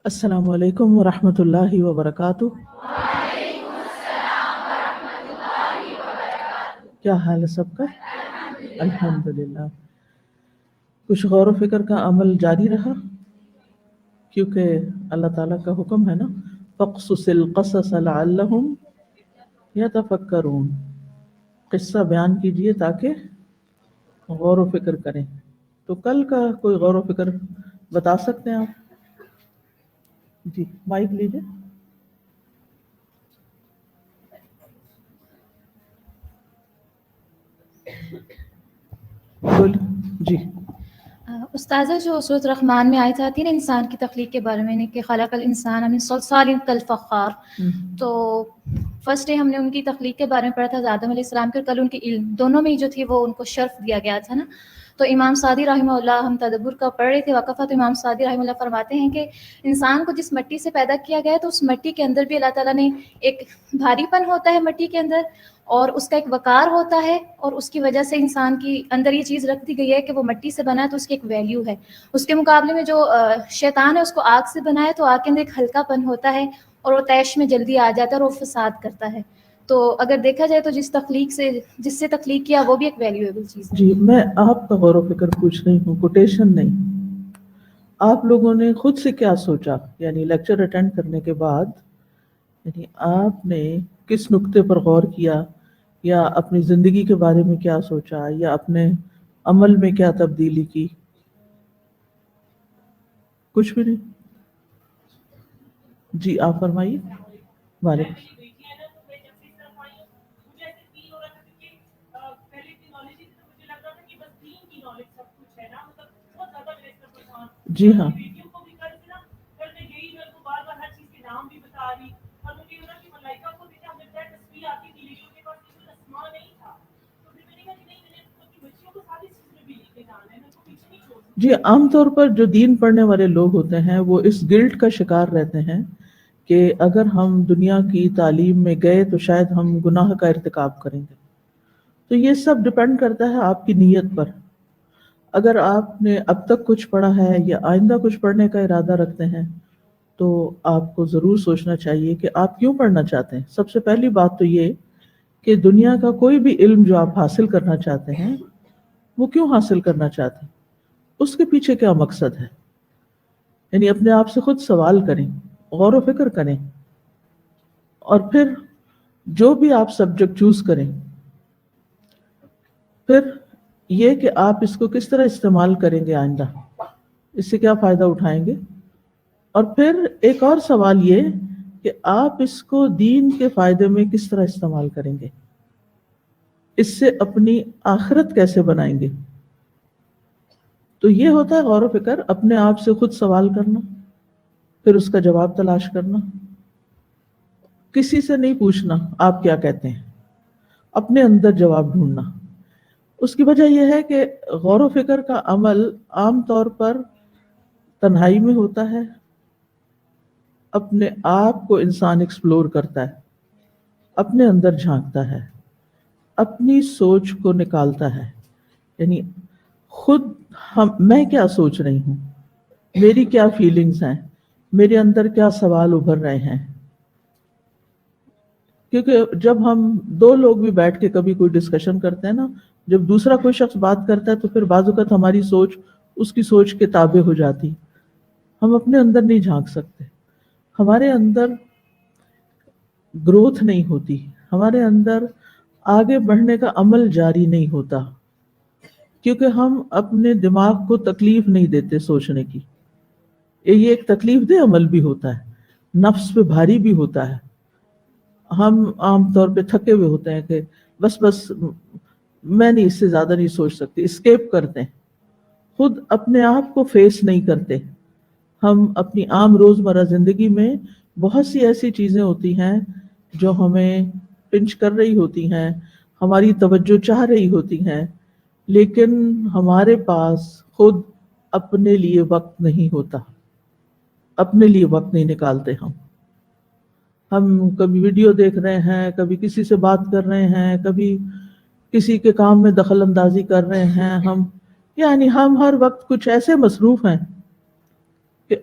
السلام علیکم ورحمۃ اللہ وبرکاتہ۔ کیا حال ہے سب کا؟ الحمدللہ۔ کچھ غور و فکر کا عمل جاری رہا، کیونکہ اللہ تعالیٰ کا حکم ہے نا، فَاقْصُصِ الْقَصَصَ لَعَلَّهُمْ يَتَفَكَّرُونَ، قصہ بیان کیجئے تاکہ غور و فکر کریں۔ تو کل کا کوئی غور و فکر بتا سکتے ہیں آپ؟ جی مائک لیجئے۔ بول جی۔ استاذہ، جو سورۃ الرحمن میں آیت آتی ہے نا انسان کی تخلیق کے بارے میں کہ خلق الانسان من صلصال کالفخار، تو فرسٹ ڈے ہم نے ان کی تخلیق کے بارے میں پڑھا تھا، آدم علیہ السلام کے، اور کل ان کے علم، دونوں میں جو تھی وہ ان کو شرف دیا گیا تھا نا۔ تو امام سعدی رحمہ اللہ، ہم تدبر کا پڑھ رہے تھے وقفہ، تو امام سعدی رحمہ اللہ فرماتے ہیں کہ انسان کو جس مٹی سے پیدا کیا گیا ہے تو اس مٹی کے اندر بھی اللہ تعالیٰ نے ایک بھاری پن ہوتا ہے مٹی کے اندر، اور اس کا ایک وقار ہوتا ہے، اور اس کی وجہ سے انسان کی اندر یہ چیز رکھ دی گئی ہے کہ وہ مٹی سے بنا ہے تو اس کی ایک ویلیو ہے۔ اس کے مقابلے میں جو شیطان ہے اس کو آگ سے بنا ہے تو آگ کے اندر ایک ہلکا پن ہوتا ہے، اور وہ طیش میں جلدی آ جاتا ہے اور وہ فساد کرتا ہے۔ تو اگر دیکھا جائے تو جس سے تخلیق کیا وہ بھی ایک ویلیویبل چیز ہے۔ جی میں آپ کا غور و فکر پوچھ رہی ہوں، کوٹیشن نہیں۔ آپ لوگوں نے خود سے کیا سوچا، یعنی لیکچر اٹینڈ کرنے کے بعد، یعنی آپ نے کس نقطے پر غور کیا، یا اپنی زندگی کے بارے میں کیا سوچا، یا اپنے عمل میں کیا تبدیلی کی؟ کچھ بھی نہیں؟ جی آپ فرمائیے۔ وعلیکم۔ جی ہاں۔ جی عام طور پر جو دین پڑھنے والے لوگ ہوتے ہیں وہ اس گلٹ کا شکار رہتے ہیں کہ اگر ہم دنیا کی تعلیم میں گئے تو شاید ہم گناہ کا ارتکاب کریں گے۔ تو یہ سب ڈپینڈ کرتا ہے آپ کی نیت پر۔ اگر آپ نے اب تک کچھ پڑھا ہے یا آئندہ کچھ پڑھنے کا ارادہ رکھتے ہیں تو آپ کو ضرور سوچنا چاہیے کہ آپ کیوں پڑھنا چاہتے ہیں۔ سب سے پہلی بات تو یہ کہ دنیا کا کوئی بھی علم جو آپ حاصل کرنا چاہتے ہیں وہ کیوں حاصل کرنا چاہتے ہیں، اس کے پیچھے کیا مقصد ہے، یعنی اپنے آپ سے خود سوال کریں، غور و فکر کریں، اور پھر جو بھی آپ سبجیکٹ چوز کریں، پھر یہ کہ آپ اس کو کس طرح استعمال کریں گے آئندہ، اس سے کیا فائدہ اٹھائیں گے، اور پھر ایک اور سوال یہ کہ آپ اس کو دین کے فائدے میں کس طرح استعمال کریں گے، اس سے اپنی آخرت کیسے بنائیں گے۔ تو یہ ہوتا ہے غور و فکر، اپنے آپ سے خود سوال کرنا، پھر اس کا جواب تلاش کرنا، کسی سے نہیں پوچھنا آپ کیا کہتے ہیں، اپنے اندر جواب ڈھونڈنا۔ اس کی وجہ یہ ہے کہ غور و فکر کا عمل عام طور پر تنہائی میں ہوتا ہے، اپنے آپ کو انسان ایکسپلور کرتا ہے، اپنے اندر جھانکتا ہے، اپنی سوچ کو نکالتا ہے، یعنی خود میں کیا سوچ رہی ہوں، میری کیا فیلنگز ہیں، میرے اندر کیا سوال ابھر رہے ہیں۔ کیونکہ جب ہم دو لوگ بھی بیٹھ کے کبھی کوئی ڈسکشن کرتے ہیں نا، جب دوسرا کوئی شخص بات کرتا ہے تو پھر بعض اوقات ہماری سوچ اس کی سوچ کے تابع ہو جاتی، ہم اپنے اندر نہیں جھانک سکتے، ہمارے اندر گروتھ نہیں ہوتی، ہمارے اندر آگے بڑھنے کا عمل جاری نہیں ہوتا، کیونکہ ہم اپنے دماغ کو تکلیف نہیں دیتے سوچنے کی۔ یہ ایک تکلیف دہ عمل بھی ہوتا ہے، نفس پہ بھاری بھی ہوتا ہے۔ ہم عام طور پہ تھکے ہوئے ہوتے ہیں کہ بس میں نہیں، اس سے زیادہ نہیں سوچ سکتی، اسکیپ کرتے ہیں، خود اپنے آپ کو فیس نہیں کرتے۔ ہم اپنی عام روزمرہ زندگی میں بہت سی ایسی چیزیں ہوتی ہیں جو ہمیں پنچ کر رہی ہوتی ہیں، ہماری توجہ چاہ رہی ہوتی ہیں، لیکن ہمارے پاس خود اپنے لیے وقت نہیں ہوتا، اپنے لیے وقت نہیں نکالتے ہم کبھی ویڈیو دیکھ رہے ہیں، کبھی کسی سے بات کر رہے ہیں، کبھی کسی کے کام میں دخل اندازی کر رہے ہیں، ہم ہر وقت کچھ ایسے مصروف ہیں کہ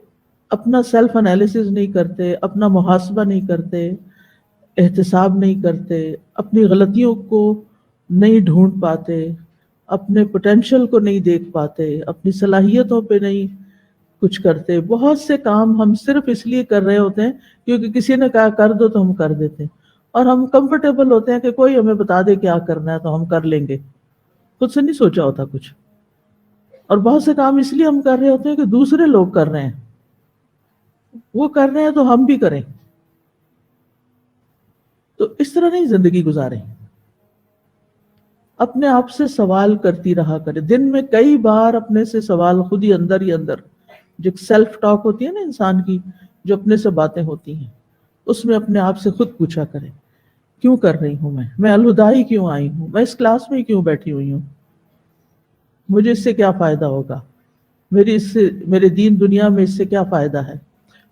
اپنا سیلف انالیسز نہیں کرتے، اپنا محاسبہ نہیں کرتے، احتساب نہیں کرتے، اپنی غلطیوں کو نہیں ڈھونڈ پاتے، اپنے پوٹینشل کو نہیں دیکھ پاتے، اپنی صلاحیتوں پہ نہیں کچھ کرتے. بہت سے کام ہم صرف اس لیے کر رہے ہوتے ہیں کیونکہ کسی نے کہا کر دو تو ہم کر دیتے ہیں، اور ہم کمفرٹیبل ہوتے ہیں کہ کوئی ہمیں بتا دے کیا کرنا ہے تو ہم کر لیں گے، خود سے نہیں سوچا ہوتا کچھ. اور بہت سے کام اس لیے ہم کر رہے ہوتے ہیں کہ دوسرے لوگ کر رہے ہیں، وہ کر رہے ہیں تو ہم بھی کریں. تو اس طرح نہیں زندگی گزاریں. اپنے آپ سے سوال کرتی رہا کرے، دن میں کئی بار اپنے سے سوال خود ہی اندر جو سیلف ٹاک ہوتی ہے نا انسان کی، جو اپنے سے باتیں ہوتی ہیں، اس میں اپنے آپ سے خود پوچھا کرے کیوں کر رہی ہوں میں الہدائی کیوں آئی ہوں، میں اس کلاس میں کیوں بیٹھی ہوئی ہوں، مجھے اس سے کیا فائدہ ہوگا، میرے دین دنیا میں اس سے کیا فائدہ ہے،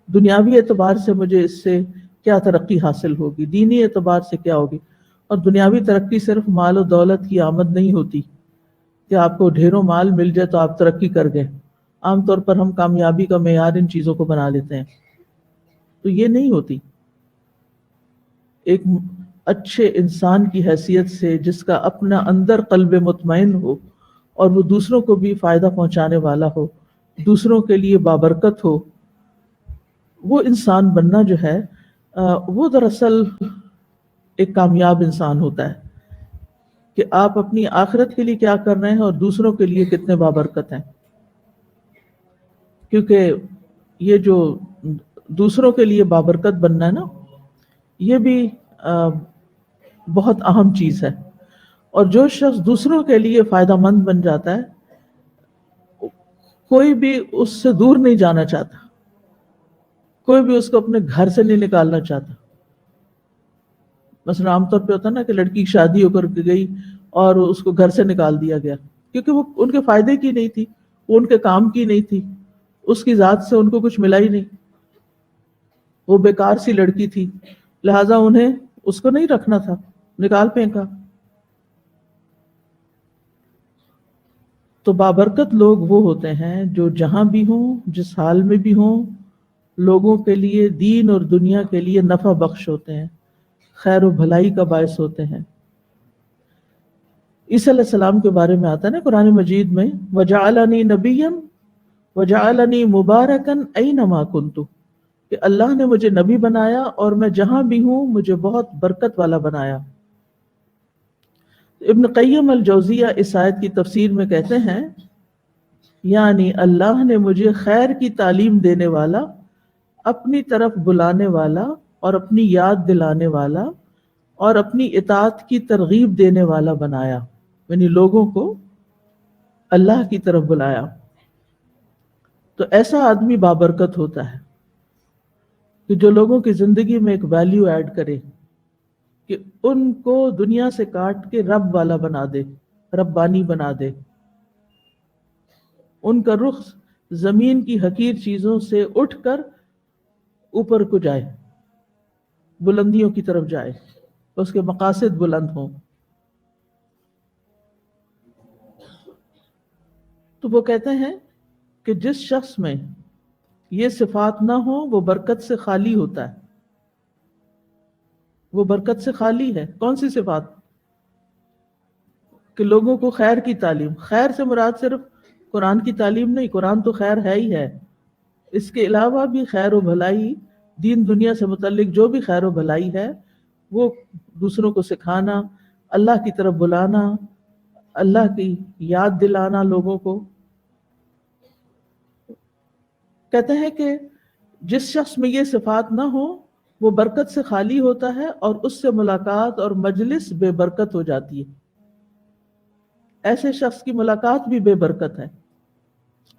دنیاوی اعتبار سے مجھے اس سے کیا ترقی حاصل ہوگی، دینی اعتبار سے کیا ہوگی. اور دنیاوی ترقی صرف مال و دولت کی آمد نہیں ہوتی کہ آپ کو ڈھیروں مال مل جائے تو آپ ترقی کر گئے. عام طور پر ہم کامیابی کا معیار ان چیزوں کو بنا لیتے ہیں، تو یہ نہیں ہوتی. ایک اچھے انسان کی حیثیت سے، جس کا اپنا اندر قلب مطمئن ہو اور وہ دوسروں کو بھی فائدہ پہنچانے والا ہو، دوسروں کے لیے بابرکت ہو، وہ انسان بننا جو ہے وہ دراصل ایک کامیاب انسان ہوتا ہے. کہ آپ اپنی آخرت کے لیے کیا کر رہے ہیں اور دوسروں کے لیے کتنے بابرکت ہیں. کیونکہ یہ جو دوسروں کے لیے بابرکت بننا ہے نا، یہ بھی بہت اہم چیز ہے. اور جو شخص دوسروں کے لیے فائدہ مند بن جاتا ہے، کوئی بھی اس سے دور نہیں جانا چاہتا، کوئی بھی اس کو اپنے گھر سے نہیں نکالنا چاہتا. مثلا عام طور پہ ہوتا ہے نا کہ لڑکی کی شادی ہو کر کے گئی اور اس کو گھر سے نکال دیا گیا کیونکہ وہ ان کے فائدے کی نہیں تھی، وہ ان کے کام کی نہیں تھی، اس کی ذات سے ان کو کچھ ملا ہی نہیں، وہ بیکار سی لڑکی تھی، لہٰذا انہیں اس کو نہیں رکھنا تھا، نکال پھینکا. تو بابرکت لوگ وہ ہوتے ہیں جو جہاں بھی ہوں، جس حال میں بھی ہوں، لوگوں کے لیے، دین اور دنیا کے لیے نفع بخش ہوتے ہیں، خیر و بھلائی کا باعث ہوتے ہیں. عیسیٰ علیہ السلام کے بارے میں آتا ہے نا قرآن مجید میں، وَجَعَلَنِي نَبِيًّا وَجَعَلَنِي مُبَارَكًا أَيْنَمَا كُنتُ، کہ اللہ نے مجھے نبی بنایا اور میں جہاں بھی ہوں مجھے بہت برکت والا بنایا. ابن قیم الجوزیہ اس آیت کی تفسیر میں کہتے ہیں، یعنی اللہ نے مجھے خیر کی تعلیم دینے والا، اپنی طرف بلانے والا اور اپنی یاد دلانے والا اور اپنی اطاعت کی ترغیب دینے والا بنایا، یعنی لوگوں کو اللہ کی طرف بلایا. تو ایسا آدمی بابرکت ہوتا ہے کہ جو لوگوں کی زندگی میں ایک ویلیو ایڈ کرے، کہ ان کو دنیا سے کاٹ کے رب والا بنا دے، ربانی بنا دے، ان کا رخ زمین کی حقیر چیزوں سے اٹھ کر اوپر کو جائے، بلندیوں کی طرف جائے، اس کے مقاصد بلند ہوں. تو وہ کہتے ہیں کہ جس شخص میں یہ صفات نہ ہو وہ برکت سے خالی ہوتا ہے. وہ برکت سے خالی ہے. کون سی صفات؟ کہ لوگوں کو خیر کی تعلیم. خیر سے مراد صرف قرآن کی تعلیم نہیں، قرآن تو خیر ہے ہی ہے، اس کے علاوہ بھی خیر و بھلائی، دین دنیا سے متعلق جو بھی خیر و بھلائی ہے وہ دوسروں کو سکھانا، اللہ کی طرف بلانا، اللہ کی یاد دلانا لوگوں کو. کہتے ہیں کہ جس شخص میں یہ صفات نہ ہو وہ برکت سے خالی ہوتا ہے اور اس سے ملاقات اور مجلس بے برکت ہو جاتی ہے. ایسے شخص کی ملاقات بھی بے برکت ہے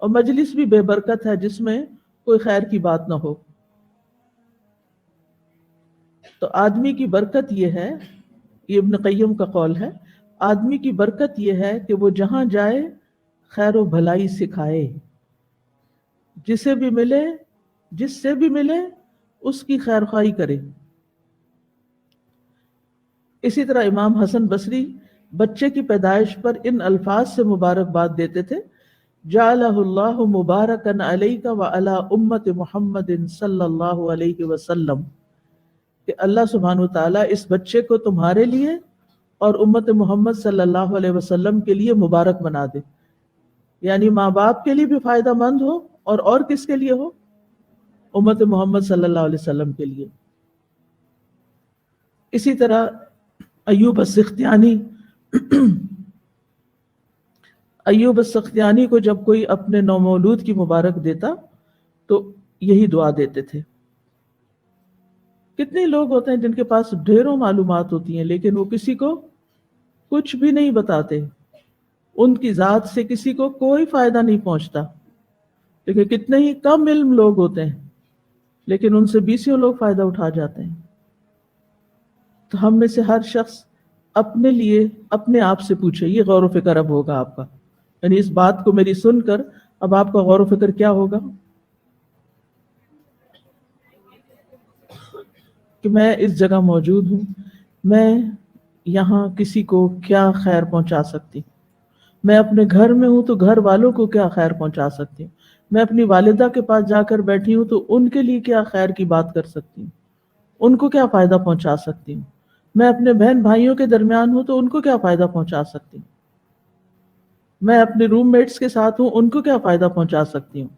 اور مجلس بھی بے برکت ہے جس میں کوئی خیر کی بات نہ ہو. تو آدمی کی برکت یہ ہے، یہ ابن قیم کا قول ہے، آدمی کی برکت یہ ہے کہ وہ جہاں جائے خیر و بھلائی سکھائے، جسے بھی ملے، جس سے بھی ملے اس کی خیر خواہی کرے. اسی طرح امام حسن بصری بچے کی پیدائش پر ان الفاظ سے مبارکباد دیتے تھے جعلہ اللہ مبارکن علیک وعلی امت محمد صلی اللہ علیہ وسلم، کہ اللہ سبحانہ وتعالیٰ اس بچے کو تمہارے لیے اور امت محمد صلی اللہ علیہ وسلم کے لیے مبارک بنا دے، یعنی ماں باپ کے لیے بھی فائدہ مند ہو اور کس کے لیے ہو؟ امت محمد صلی اللہ علیہ وسلم کے لیے۔ اسی طرح ایوب السختیانی ایوب السختیانی کو جب کوئی اپنے نومولود کی مبارک دیتا تو یہی دعا دیتے تھے۔ کتنے لوگ ہوتے ہیں جن کے پاس ڈھیروں معلومات ہوتی ہیں لیکن وہ کسی کو کچھ بھی نہیں بتاتے، ان کی ذات سے کسی کو کوئی فائدہ نہیں پہنچتا، لیکن کتنے ہی کم علم لوگ ہوتے ہیں لیکن ان سے بیسیوں لوگ فائدہ اٹھا جاتے ہیں۔ تو ہم میں سے ہر شخص اپنے لیے اپنے آپ سے پوچھے، یہ غور و فکر اب ہوگا آپ کا، یعنی اس بات کو میری سن کر اب آپ کا غور و فکر کیا ہوگا کہ میں اس جگہ موجود ہوں، میں یہاں کسی کو کیا خیر پہنچا سکتی ہوں، میں اپنے گھر میں ہوں تو گھر والوں کو کیا خیر پہنچا سکتی ہوں، میں اپنی والدہ کے پاس جا کر بیٹھی ہوں تو ان کے لیے کیا خیر کی بات کر سکتی ہوں، ان کو کیا فائدہ پہنچا سکتی ہوں، میں اپنے بہن بھائیوں کے درمیان ہوں تو ان کو کیا فائدہ پہنچا سکتی ہوں، میں اپنے روم میٹس کے ساتھ ہوں ان کو کیا فائدہ پہنچا سکتی ہوں۔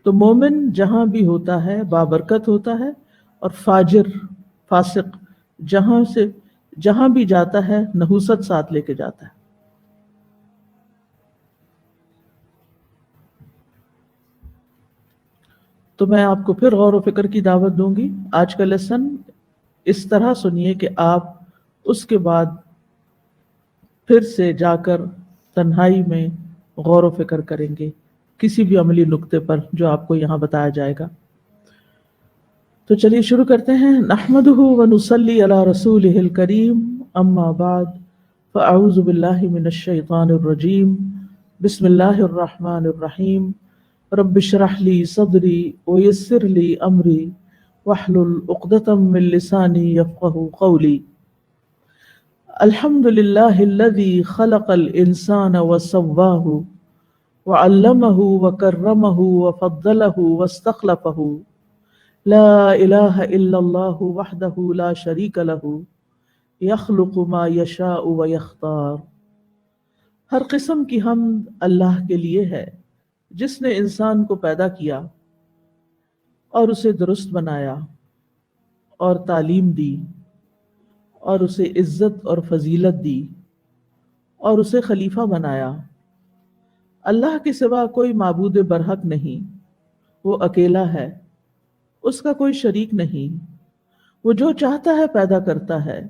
تو مومن جہاں بھی ہوتا ہے بابرکت ہوتا ہے، اور فاجر فاسق جہاں بھی جاتا ہے نحوست ساتھ لے کے جاتا ہے۔ تو میں آپ کو پھر غور و فکر کی دعوت دوں گی۔ آج کا لیسن اس طرح سنیے کہ آپ اس کے بعد پھر سے جا کر تنہائی میں غور و فکر کریں گے کسی بھی عملی نقطے پر جو آپ کو یہاں بتایا جائے گا۔ تو چلیے شروع کرتے ہیں۔ نحمدہ ونصلی علی رسولہ الکریم، اما بعد فاعوذ باللہ من الشیطان الرجیم، بسم اللہ الرحمن الرحیم۔ رب اشرح لی صدری ویسر لی امری واحلل عقدۃ من لسانی یفقہوا قولی۔ الحمد للہ الذی خلق الانسان وسواہ وعلمہ وکرمہ وفضلہ واستخلفہ، لا الہ الا اللہ وحدہ لا شریک لہ، یخلق ما یشاء ویختار۔ ہر قسم کی حمد اللہ کے لیے ہے جس نے انسان کو پیدا کیا اور اسے درست بنایا اور تعلیم دی اور اسے عزت اور فضیلت دی اور اسے خلیفہ بنایا۔ اللہ کے سوا کوئی معبود برحق نہیں، وہ اکیلا ہے، اس کا کوئی شریک نہیں، وہ جو چاہتا ہے پیدا کرتا ہے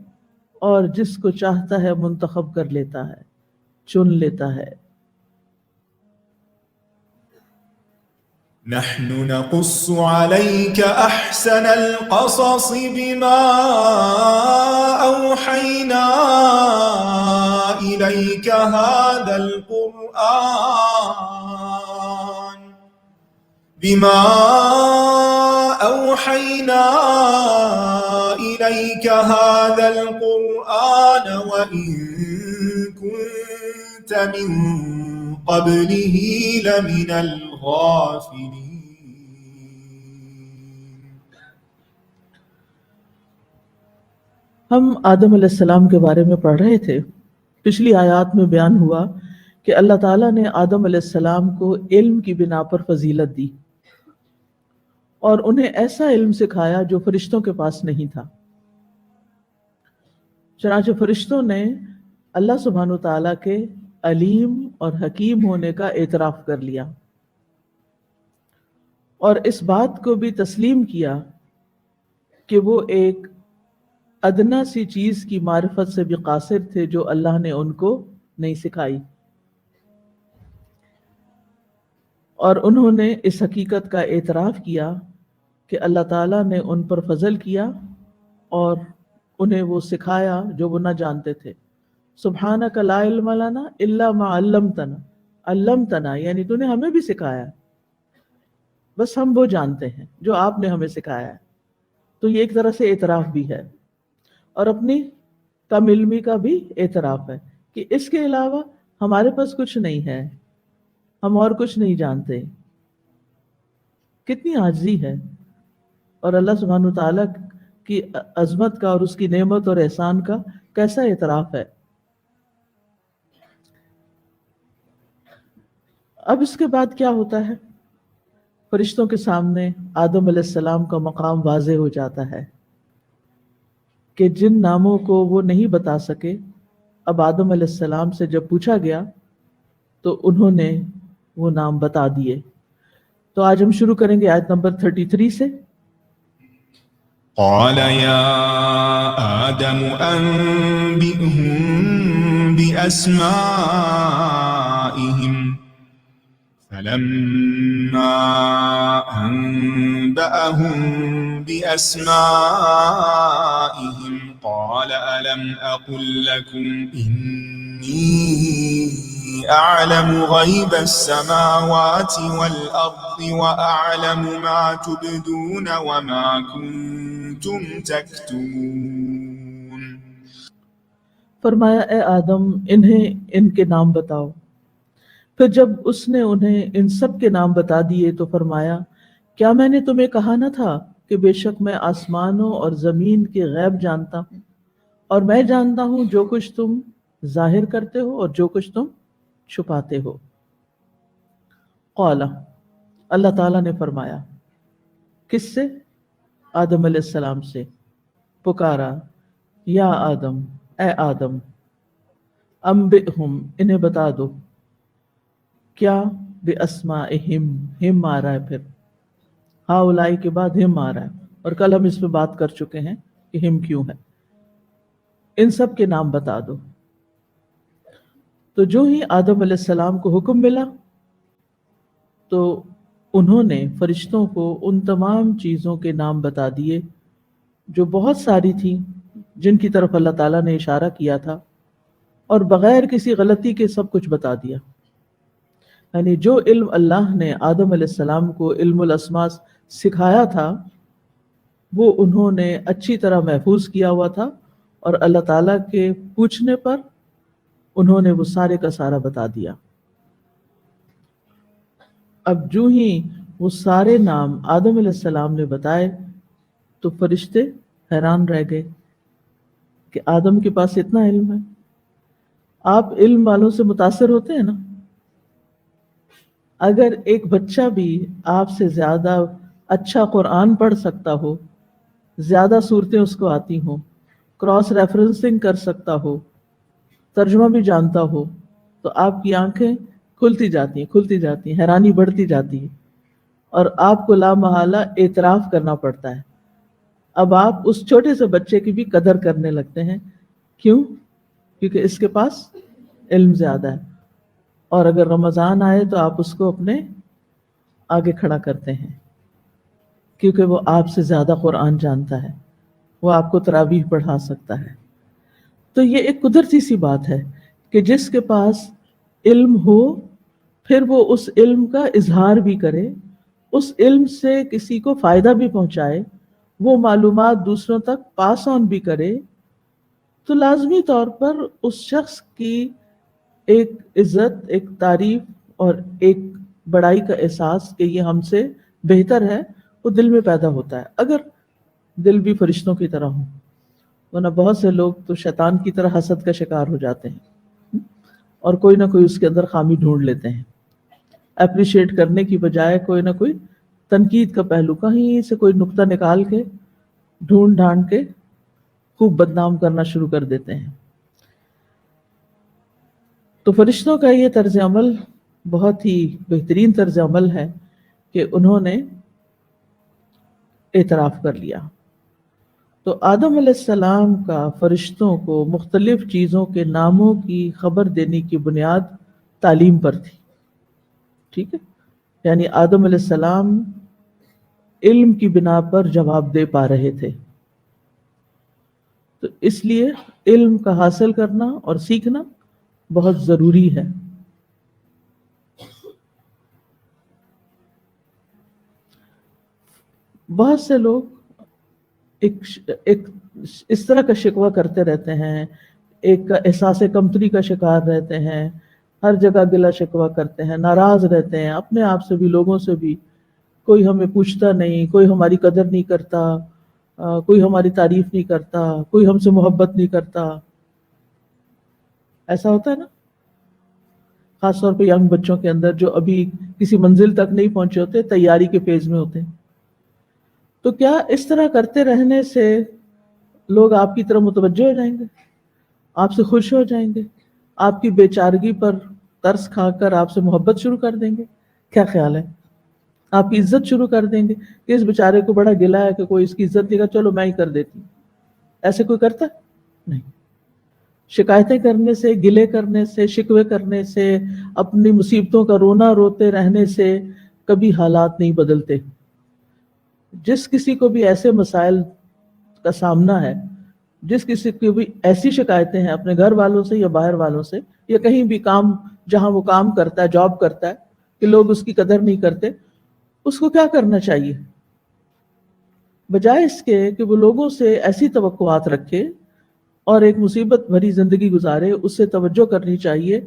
اور جس کو چاہتا ہے منتخب کر لیتا ہے، چن لیتا ہے۔ نحن نقص عليك أحسن القصص بما أوحينا إليك هذا القرآن وإن كنت من قبله لمن الغافلين۔ ہم آدم علیہ السلام کے بارے میں پڑھ رہے تھے۔ پچھلی آیات میں بیان ہوا کہ اللہ تعالیٰ نے آدم علیہ السلام کو علم کی بنا پر فضیلت دی اور انہیں ایسا علم سکھایا جو فرشتوں کے پاس نہیں تھا۔ چنانچہ فرشتوں نے اللہ سبحانہ وتعالیٰ کے علیم اور حکیم ہونے کا اعتراف کر لیا اور اس بات کو بھی تسلیم کیا کہ وہ ایک ادنا سی چیز کی معرفت سے بھی قاصر تھے جو اللہ نے ان کو نہیں سکھائی، اور انہوں نے اس حقیقت کا اعتراف کیا کہ اللہ تعالیٰ نے ان پر فضل کیا اور انہیں وہ سکھایا جو وہ نہ جانتے تھے۔ سبحانک لا علم لنا الا ما علمتنا یعنی تو نے ہمیں بھی سکھایا، بس ہم وہ جانتے ہیں جو آپ نے ہمیں سکھایا ہے۔ تو یہ ایک طرح سے اعتراف بھی ہے اور اپنی کم علمی کا بھی اعتراف ہے کہ اس کے علاوہ ہمارے پاس کچھ نہیں ہے، ہم اور کچھ نہیں جانتے. کتنی عاجزی ہے، اور اللہ سبحانہ وتعالیٰ کی عظمت کا اور اس کی نعمت اور احسان کا کیسا اعتراف ہے. اب اس کے بعد کیا ہوتا ہے؟ فرشتوں کے سامنے آدم علیہ السلام کا مقام واضح ہو جاتا ہے کہ جن ناموں کو وہ نہیں بتا سکے، اب آدم علیہ السلام سے جب پوچھا گیا تو انہوں نے وہ نام بتا دیے. تو آج ہم شروع کریں گے آیت نمبر 33 سے. قال يا آدم أنبئهم بأسمائهم فلما أنبأهم بأسمائهم قال ألم أقل لكم إني أعلم غيب السماوات والأرض وأعلم ما تبدون وما كنتم تكتمون. فرمایا اے آدم انہیں ان کے نام بتاؤ. پھر جب اس نے انہیں ان سب کے نام بتا دیے تو فرمایا کیا میں نے تمہیں کہا نہ تھا کہ بے شک میں آسمانوں اور زمین کے غیب جانتا ہوں، اور میں جانتا ہوں جو کچھ تم ظاہر کرتے ہو اور جو کچھ تم چھپاتے ہو. قال، اللہ تعالیٰ نے فرمایا. کس سے؟ آدم علیہ السلام سے. پکارا، یا آدم، اے آدم، انبئہم، انہیں بتا دو. کیا؟ باسمائہم، ہم آ رہا ہے، پھر ہاؤلائی کے بعد ہم آ رہا ہے، اور کل ہم اس پہ بات کر چکے ہیں کہ ہم کیوں ہے. ان سب کے نام بتا دو. تو جو ہی آدم علیہ السلام کو حکم ملا تو انہوں نے فرشتوں کو ان تمام چیزوں کے نام بتا دیے جو بہت ساری تھیں، جن کی طرف اللہ تعالیٰ نے اشارہ کیا تھا، اور بغیر کسی غلطی کے سب کچھ بتا دیا. یعنی جو علم اللہ نے آدم علیہ السلام کو علم الاسماء سکھایا تھا وہ انہوں نے اچھی طرح محفوظ کیا ہوا تھا، اور اللہ تعالیٰ کے پوچھنے پر انہوں نے وہ سارے کا سارا بتا دیا. اب جو ہی وہ سارے نام آدم علیہ السلام نے بتائے تو فرشتے حیران رہ گئے کہ آدم کے پاس اتنا علم ہے. آپ علم والوں سے متاثر ہوتے ہیں نا. اگر ایک بچہ بھی آپ سے زیادہ اچھا قرآن پڑھ سکتا ہو، زیادہ صورتیں اس کو آتی ہوں، کراس ریفرنسنگ کر سکتا ہو، ترجمہ بھی جانتا ہو، تو آپ کی آنکھیں کھلتی جاتی ہیں، حیرانی بڑھتی جاتی ہے، اور آپ کو لامحالہ اعتراف کرنا پڑتا ہے. اب آپ اس چھوٹے سے بچے کی بھی قدر کرنے لگتے ہیں. کیوں؟ کیونکہ اس کے پاس علم زیادہ ہے، اور اگر رمضان آئے تو آپ اس کو اپنے آگے کھڑا کرتے ہیں کیونکہ وہ آپ سے زیادہ قرآن جانتا ہے، وہ آپ کو تراویح پڑھا سکتا ہے. تو یہ ایک قدرتی سی بات ہے کہ جس کے پاس علم ہو پھر وہ اس علم کا اظہار بھی کرے، اس علم سے کسی کو فائدہ بھی پہنچائے، وہ معلومات دوسروں تک پاس آن بھی کرے، تو لازمی طور پر اس شخص کی ایک عزت، ایک تعریف اور ایک بڑائی کا احساس کہ یہ ہم سے بہتر ہے وہ دل میں پیدا ہوتا ہے، اگر دل بھی فرشتوں کی طرح ہو. ورنہ بہت سے لوگ تو شیطان کی طرح حسد کا شکار ہو جاتے ہیں اور کوئی نہ کوئی اس کے اندر خامی ڈھونڈ لیتے ہیں. اپریشیٹ کرنے کی بجائے کوئی نہ کوئی تنقید کا پہلو، کہیں سے کوئی نقطہ نکال کے ڈھونڈ ڈھانڈ کے خوب بدنام کرنا شروع کر دیتے ہیں. تو فرشتوں کا یہ طرز عمل بہت ہی بہترین طرز عمل ہے کہ انہوں نے اعتراف کر لیا. تو آدم علیہ السلام کا فرشتوں کو مختلف چیزوں کے ناموں کی خبر دینے کی بنیاد تعلیم پر تھی. ٹھیک ہے، یعنی آدم علیہ السلام علم کی بنا پر جواب دے پا رہے تھے. تو اس لیے علم کا حاصل کرنا اور سیکھنا بہت ضروری ہے. بہت سے لوگ ایک اس طرح کا شکوہ کرتے رہتے ہیں، ایک احساس کمتری کا شکار رہتے ہیں، ہر جگہ گلا شکوہ کرتے ہیں، ناراض رہتے ہیں اپنے آپ سے بھی، لوگوں سے بھی. کوئی ہمیں پوچھتا نہیں، کوئی ہماری قدر نہیں کرتا، کوئی ہماری تعریف نہیں کرتا، کوئی ہم سے محبت نہیں کرتا. ایسا ہوتا ہے نا، خاص طور پہ ینگ بچوں کے اندر جو ابھی کسی منزل تک نہیں پہنچے ہوتے، تیاری کے فیز میں ہوتے ہیں. تو کیا اس طرح کرتے رہنے سے لوگ آپ کی طرف متوجہ ہو جائیں گے، آپ سے خوش ہو جائیں گے، آپ کی بے چارگی پر ترس کھا کر آپ سے محبت شروع کر دیں گے؟ کیا خیال ہے؟ آپ کی عزت شروع کر دیں گے کہ اس بیچارے کو بڑا گلا ہے کہ کوئی اس کی عزت دے گا، چلو میں ہی کر دیتی ہوں. ایسے کوئی کرتا ہے؟ نہیں. شکایتیں کرنے سے، گلے کرنے سے، شکوے کرنے سے، اپنی مصیبتوں کا رونا روتے رہنے سے کبھی حالات نہیں بدلتے. جس کسی کو بھی ایسے مسائل کا سامنا ہے، جس کسی کو بھی ایسی شکایتیں ہیں اپنے گھر والوں سے یا باہر والوں سے، یا کہیں بھی کام جہاں وہ کام کرتا ہے، جاب کرتا ہے، کہ لوگ اس کی قدر نہیں کرتے، اس کو کیا کرنا چاہیے؟ بجائے اس کے کہ وہ لوگوں سے ایسی توقعات رکھے اور ایک مصیبت بھری زندگی گزارے، اس سے توجہ کرنی چاہیے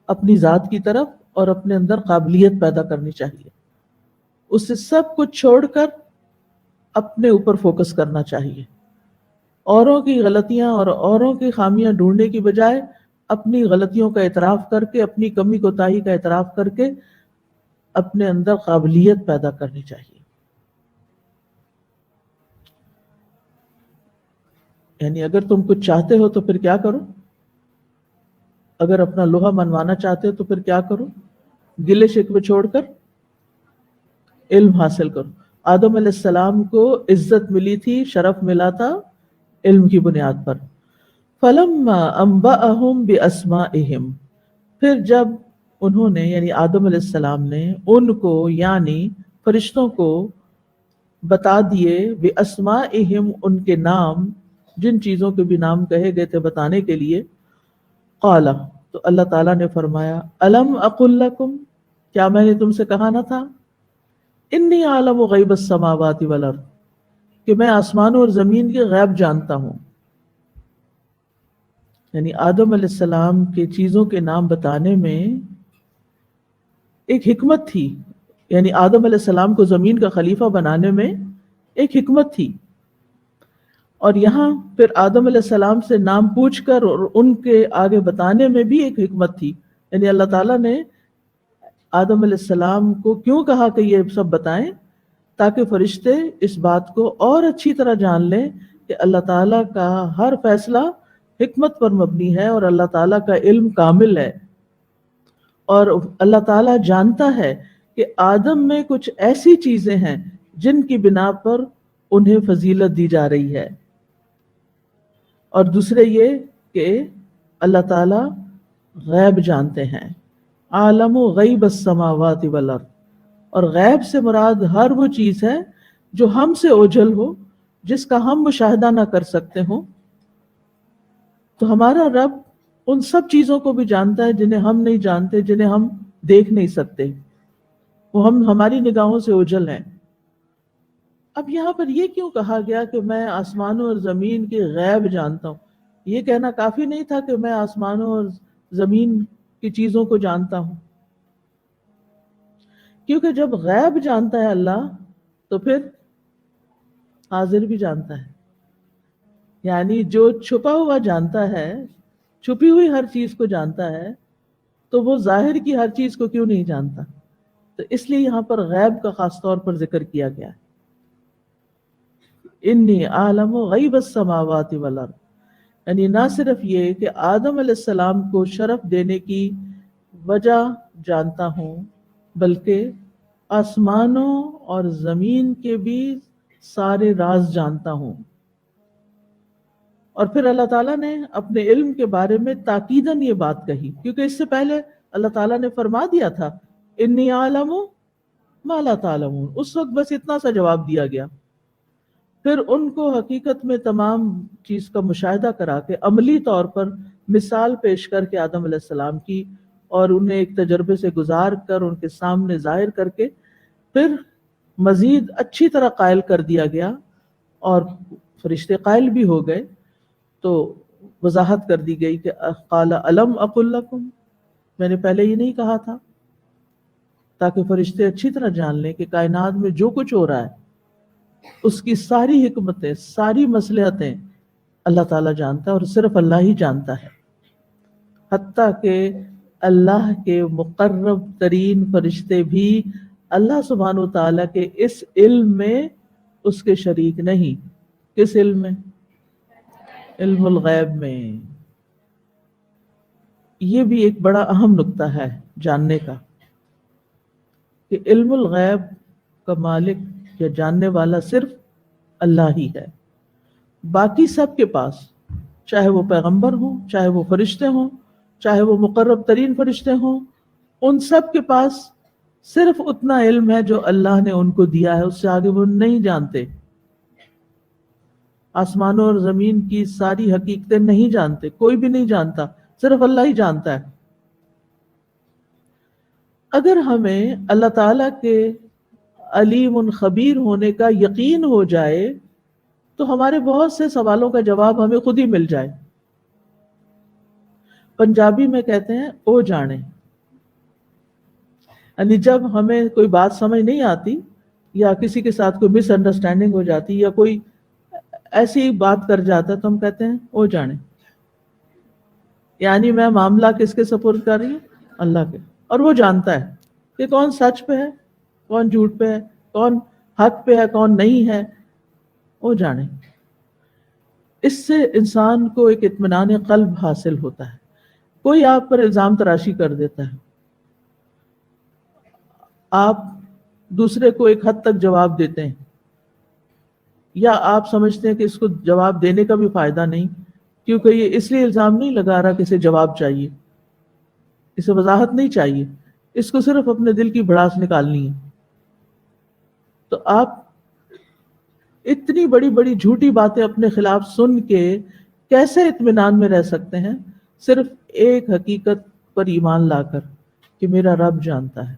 اپنی ذات کی طرف اور اپنے اندر قابلیت پیدا کرنی چاہیے. اس سے سب کچھ چھوڑ کر اپنے اوپر فوکس کرنا چاہیے. اوروں کی غلطیاں اور اوروں کی خامیاں ڈھونڈنے کی بجائے اپنی غلطیوں کا اعتراف کر کے، اپنی کمی کوتاہی کا اعتراف کر کے اپنے اندر قابلیت پیدا کرنی چاہیے. یعنی اگر تم کچھ چاہتے ہو تو پھر کیا کرو؟ اگر اپنا لوہا منوانا چاہتے ہو تو پھر کیا کرو؟ گلے شکوے چھوڑ کر علم حاصل کرو. آدم علیہ السلام کو عزت ملی تھی، شرف ملا تھا علم کی بنیاد پر. فَلَمَّا أَنبَأَهُمْ بِأَسْمَائِهِمْ، پھر جب انہوں نے یعنی آدم علیہ السلام نے ان کو یعنی فرشتوں کو بتا دیے، بِأَسْمَائِهِمْ ان کے نام، جن چیزوں کے بھی نام کہے گئے تھے بتانے کے لیے. قال، تو اللہ تعالیٰ نے فرمایا، الم اقل لکم، کیا میں نے تم سے کہا نہ تھا، انی اعلم غیب السماوات والارض، کہ میں آسمانوں اور زمین کے غیب جانتا ہوں. یعنی آدم علیہ السلام کے چیزوں کے نام بتانے میں ایک حکمت تھی. یعنی آدم علیہ السلام کو زمین کا خلیفہ بنانے میں ایک حکمت تھی. اور یہاں پھر آدم علیہ السلام سے نام پوچھ کر اور ان کے آگے بتانے میں بھی ایک حکمت تھی. یعنی اللہ تعالیٰ نے آدم علیہ السلام کو کیوں کہا کہ یہ سب بتائیں، تاکہ فرشتے اس بات کو اور اچھی طرح جان لیں کہ اللہ تعالیٰ کا ہر فیصلہ حکمت پر مبنی ہے اور اللہ تعالیٰ کا علم کامل ہے. اور اللہ تعالیٰ جانتا ہے کہ آدم میں کچھ ایسی چیزیں ہیں جن کی بنا پر انہیں فضیلت دی جا رہی ہے. اور دوسرے یہ کہ اللہ تعالیٰ غیب جانتے ہیں، عالم غیب السماوات والارض، اور غیب سے مراد ہر وہ چیز ہے جو ہم سے اوجھل ہو، جس کا ہم مشاہدہ نہ کر سکتے ہوں. تو ہمارا رب ان سب چیزوں کو بھی جانتا ہے جنہیں ہم نہیں جانتے، جنہیں ہم دیکھ نہیں سکتے، وہ ہماری نگاہوں سے اوجھل ہیں. اب یہاں پر یہ کیوں کہا گیا کہ میں آسمانوں اور زمین کے غیب جانتا ہوں؟ یہ کہنا کافی نہیں تھا کہ میں آسمانوں اور زمین کی چیزوں کو جانتا ہوں؟ کیونکہ جب غیب جانتا ہے اللہ تو پھر حاضر بھی جانتا ہے. یعنی جو چھپا ہوا جانتا ہے، چھپی ہوئی ہر چیز کو جانتا ہے، تو وہ ظاہر کی ہر چیز کو کیوں نہیں جانتا؟ تو اس لیے یہاں پر غیب کا خاص طور پر ذکر کیا گیا ہے. انی عالم غیب السماوات والارض، یعنی نہ صرف یہ کہ آدم علیہ السلام کو شرف دینے کی وجہ جانتا ہوں، بلکہ آسمانوں اور زمین کے بھی سارے راز جانتا ہوں. اور پھر اللہ تعالیٰ نے اپنے علم کے بارے میں تاکیداً یہ بات کہی، کیونکہ اس سے پہلے اللہ تعالیٰ نے فرما دیا تھا انی عالم ما لا تعلمون. اس وقت بس اتنا سا جواب دیا گیا. پھر ان کو حقیقت میں تمام چیز کا مشاہدہ کرا کے عملی طور پر مثال پیش کر کے آدم علیہ السلام کی، اور انہیں ایک تجربے سے گزار کر ان کے سامنے ظاہر کر کے پھر مزید اچھی طرح قائل کر دیا گیا، اور فرشتے قائل بھی ہو گئے. تو وضاحت کر دی گئی کہ قال الم اقل لکم، میں نے پہلے یہ نہیں کہا تھا؟ تاکہ فرشتے اچھی طرح جان لیں کہ کائنات میں جو کچھ ہو رہا ہے اس کی ساری حکمتیں، ساری مصلحتیں اللہ تعالیٰ جانتا ہے، اور صرف اللہ ہی جانتا ہے. حتیٰ کہ اللہ کے مقرب ترین فرشتے بھی اللہ سبحانہ و تعالیٰ کے اس علم میں اس کے شریک نہیں. کس علم میں؟ علم الغیب میں. یہ بھی ایک بڑا اہم نقطہ ہے جاننے کا کہ علم الغیب کا مالک یا جاننے والا صرف اللہ ہی ہے. باقی سب کے پاس، چاہے وہ پیغمبر ہوں، چاہے وہ فرشتے ہوں، چاہے وہ مقرب ترین فرشتے ہوں، ان سب کے پاس صرف اتنا علم ہے جو اللہ نے ان کو دیا ہے، اس سے آگے وہ نہیں جانتے. آسمانوں اور زمین کی ساری حقیقتیں نہیں جانتے، کوئی بھی نہیں جانتا، صرف اللہ ہی جانتا ہے. اگر ہمیں اللہ تعالیٰ کے علیم خبیر ہونے کا یقین ہو جائے تو ہمارے بہت سے سوالوں کا جواب ہمیں خود ہی مل جائے. پنجابی میں کہتے ہیں او جانے، یعنی جب ہمیں کوئی بات سمجھ نہیں آتی یا کسی کے ساتھ کوئی مس انڈرسٹینڈنگ ہو جاتی یا کوئی ایسی بات کر جاتا ہے تو ہم کہتے ہیں او جانے، یعنی میں معاملہ کس کے سپرد کر رہی ہوں؟ اللہ کے. اور وہ جانتا ہے کہ کون سچ پہ ہے، کون جھوٹ پہ ہے، کون حق پہ ہے، کون نہیں ہے. وہ جانے. اس سے انسان کو ایک اطمینان قلب حاصل ہوتا ہے. کوئی آپ پر الزام تراشی کر دیتا ہے، آپ دوسرے کو ایک حد تک جواب دیتے ہیں، یا آپ سمجھتے ہیں کہ اس کو جواب دینے کا بھی فائدہ نہیں، کیونکہ یہ اس لیے الزام نہیں لگا رہا کہ اسے جواب چاہیے، اسے وضاحت نہیں چاہیے، اس کو صرف اپنے دل کی بھڑاس نکالنی ہے. تو آپ اتنی بڑی بڑی جھوٹی باتیں اپنے خلاف سن کے کیسے اطمینان میں رہ سکتے ہیں؟ صرف ایک حقیقت پر ایمان لا کر کہ میرا رب جانتا ہے.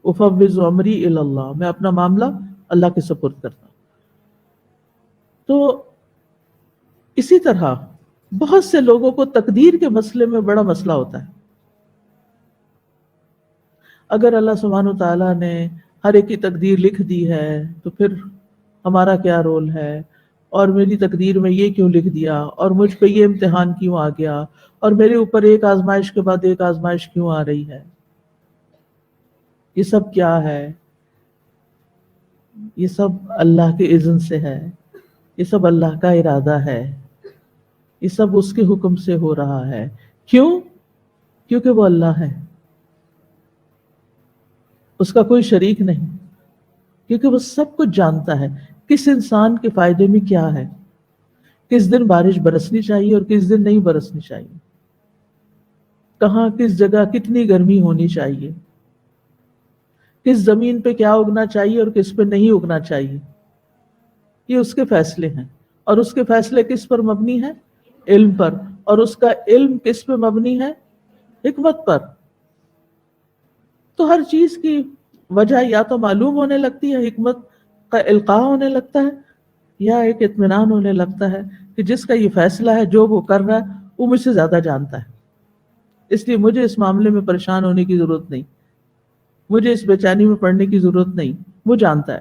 افوض امری الی اللہ، میں اپنا معاملہ اللہ کے سپرد کرتا ہوں. تو اسی طرح بہت سے لوگوں کو تقدیر کے مسئلے میں بڑا مسئلہ ہوتا ہے. اگر اللہ سبحانہ و تعالیٰ نے ہر ایک کی تقدیر لکھ دی ہے تو پھر ہمارا کیا رول ہے، اور میری تقدیر میں یہ کیوں لکھ دیا، اور مجھ پہ یہ امتحان کیوں آ گیا، اور میرے اوپر ایک آزمائش کے بعد ایک آزمائش کیوں آ رہی ہے، یہ سب کیا ہے؟ یہ سب اللہ کے اذن سے ہے، یہ سب اللہ کا ارادہ ہے، یہ سب اس کے حکم سے ہو رہا ہے. کیوں؟ کیونکہ وہ اللہ ہے، اس کا کوئی شریک نہیں، کیونکہ وہ سب کچھ جانتا ہے کس انسان کے فائدے میں کیا ہے، کس دن بارش برسنی چاہیے اور کس دن نہیں برسنی چاہیے، کہاں کس جگہ کتنی گرمی ہونی چاہیے، کس زمین پہ کیا اگنا چاہیے اور کس پہ نہیں اگنا چاہیے. یہ اس کے فیصلے ہیں، اور اس کے فیصلے کس پر مبنی ہیں؟ علم پر. اور اس کا علم کس پہ مبنی ہے؟ حکمت پر. تو ہر چیز کی وجہ یا تو معلوم ہونے لگتی ہے، حکمت کا القاء ہونے لگتا ہے، یا ایک اطمینان ہونے لگتا ہے کہ جس کا یہ فیصلہ ہے، جو وہ کر رہا ہے، وہ مجھ سے زیادہ جانتا ہے، اس لیے مجھے اس معاملے میں پریشان ہونے کی ضرورت نہیں، مجھے اس بے چینی میں پڑنے کی ضرورت نہیں، وہ جانتا ہے.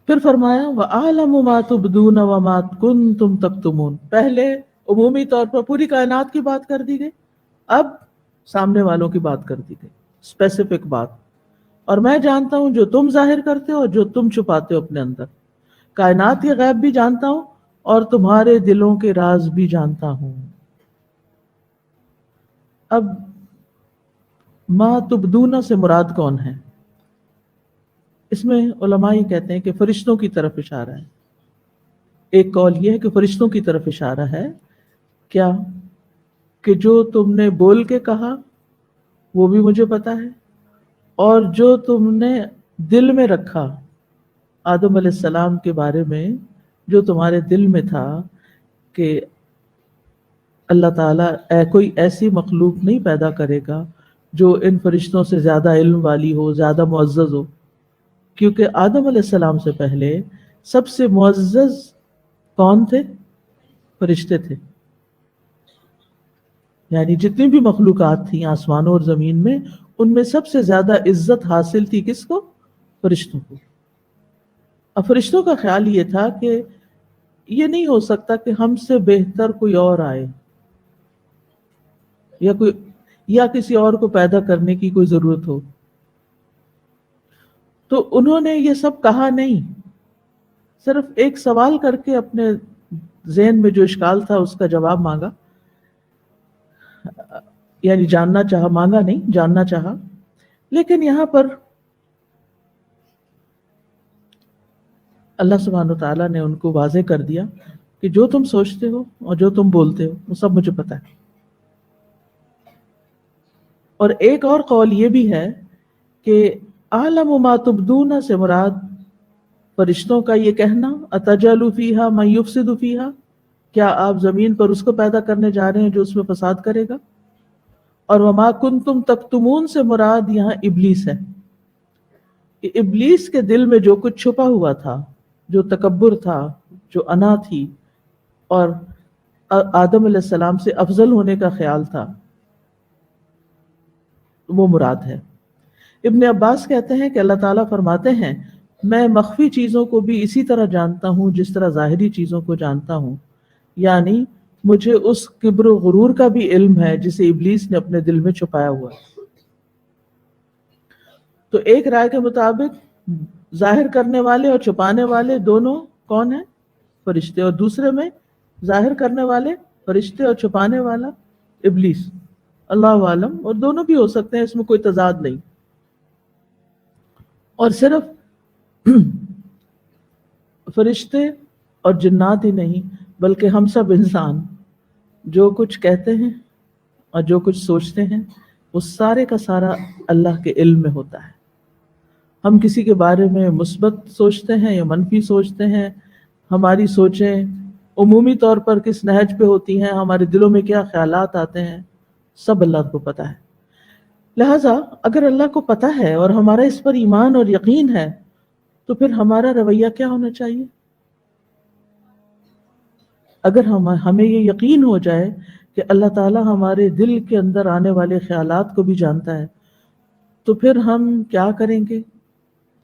پھر فرمایا وَأَعْلَمُ مَا تُبْدُونَ وَمَا كُنْتُمْ تَكْتُمُونَ. پہلے عمومی طور پر پوری کائنات کی بات کر دی گئی، اب سامنے والوں کی بات کر دی گئی، اسپیسیفک بات. اور میں جانتا ہوں جو تم ظاہر کرتے ہو اور جو تم چھپاتے ہو اپنے اندر. کائنات کے غیب بھی جانتا ہوں اور تمہارے دلوں کے راز بھی جانتا ہوں. اب ما تبدون سے مراد کون ہے؟ اس میں علماء یہ کہتے ہیں کہ فرشتوں کی طرف اشارہ ہے. ایک قول یہ ہے کہ فرشتوں کی طرف اشارہ ہے. کیا؟ کہ جو تم نے بول کے کہا وہ بھی مجھے پتا ہے، اور جو تم نے دل میں رکھا آدم علیہ السلام کے بارے میں، جو تمہارے دل میں تھا کہ اللہ تعالیٰ کوئی ایسی مخلوق نہیں پیدا کرے گا جو ان فرشتوں سے زیادہ علم والی ہو، زیادہ معزز ہو. کیونکہ آدم علیہ السلام سے پہلے سب سے معزز کون تھے؟ فرشتے تھے. یعنی جتنی بھی مخلوقات تھیں آسمانوں اور زمین میں، ان میں سب سے زیادہ عزت حاصل تھی کس کو؟ فرشتوں کو۔ اب فرشتوں کا خیال یہ تھا کہ یہ نہیں ہو سکتا کہ ہم سے بہتر کوئی اور آئے، یا کسی اور کو پیدا کرنے کی کوئی ضرورت ہو۔ تو انہوں نے یہ سب کہا نہیں، صرف ایک سوال کر کے اپنے ذہن میں جو اشکال تھا اس کا جواب مانگا، یعنی جاننا چاہا، مانگا نہیں، جاننا چاہا۔ لیکن یہاں پر اللہ سبحانہ وتعالیٰ نے ان کو واضح کر دیا کہ جو تم سوچتے ہو اور جو تم بولتے ہو وہ سب مجھے پتہ ہے۔ اور ایک اور قول یہ بھی ہے کہ عالم ما تبدون سے مراد فرشتوں کا یہ کہنا اتجعل فیہا من یفسد فیہا، کیا آپ زمین پر اس کو پیدا کرنے جا رہے ہیں جو اس میں فساد کرے گا؟ اور وما کنتم تکتمون سے مراد یہاں ابلیس ہے، کہ ابلیس کے دل میں جو کچھ چھپا ہوا تھا، جو تکبر تھا، جو انا تھی، اور آدم علیہ السلام سے افضل ہونے کا خیال تھا، وہ مراد ہے۔ ابن عباس کہتے ہیں کہ اللہ تعالیٰ فرماتے ہیں میں مخفی چیزوں کو بھی اسی طرح جانتا ہوں جس طرح ظاہری چیزوں کو جانتا ہوں، یعنی مجھے اس کبر و غرور کا بھی علم ہے جسے ابلیس نے اپنے دل میں چھپایا ہوا ہے۔ تو ایک رائے کے مطابق ظاہر کرنے والے اور چھپانے والے دونوں کون ہیں؟ فرشتے، اور دوسرے میں ظاہر کرنے والے فرشتے اور چھپانے والا ابلیس، اللہ عالم، اور دونوں بھی ہو سکتے ہیں، اس میں کوئی تضاد نہیں۔ اور صرف فرشتے اور جنات ہی نہیں بلکہ ہم سب انسان جو کچھ کہتے ہیں اور جو کچھ سوچتے ہیں وہ سارے کا سارا اللہ کے علم میں ہوتا ہے۔ ہم کسی کے بارے میں مثبت سوچتے ہیں یا منفی سوچتے ہیں، ہماری سوچیں عمومی طور پر کس نہج پہ ہوتی ہیں، ہمارے دلوں میں کیا خیالات آتے ہیں، سب اللہ کو پتہ ہے۔ لہٰذا اگر اللہ کو پتہ ہے اور ہمارا اس پر ایمان اور یقین ہے تو پھر ہمارا رویہ کیا ہونا چاہیے؟ اگر ہمیں یہ یقین ہو جائے کہ اللہ تعالیٰ ہمارے دل کے اندر آنے والے خیالات کو بھی جانتا ہے تو پھر ہم کیا کریں گے؟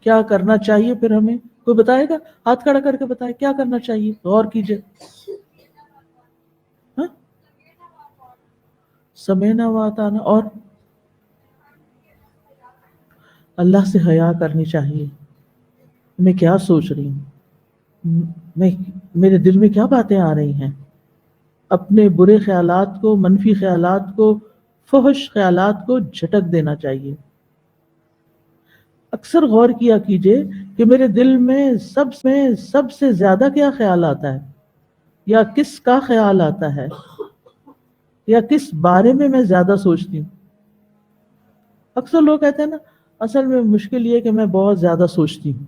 کیا کرنا چاہیے پھر ہمیں؟ کوئی بتائے گا؟ ہاتھ کھڑا کر کے بتائے کیا کرنا چاہیے، غور کیجئے۔ ہاں؟ سمینا واتانا، اور اللہ سے حیا کرنی چاہیے۔ میں کیا سوچ رہی ہوں، میرے دل میں کیا باتیں آ رہی ہیں، اپنے برے خیالات کو، منفی خیالات کو، فحش خیالات کو جھٹک دینا چاہیے۔ اکثر غور کیا کیجئے کہ میرے دل میں سب سے زیادہ کیا خیال آتا ہے، یا کس کا خیال آتا ہے، یا کس بارے میں زیادہ سوچتی ہوں۔ اکثر لوگ کہتے ہیں نا اصل میں مشکل یہ کہ میں بہت زیادہ سوچتی ہوں،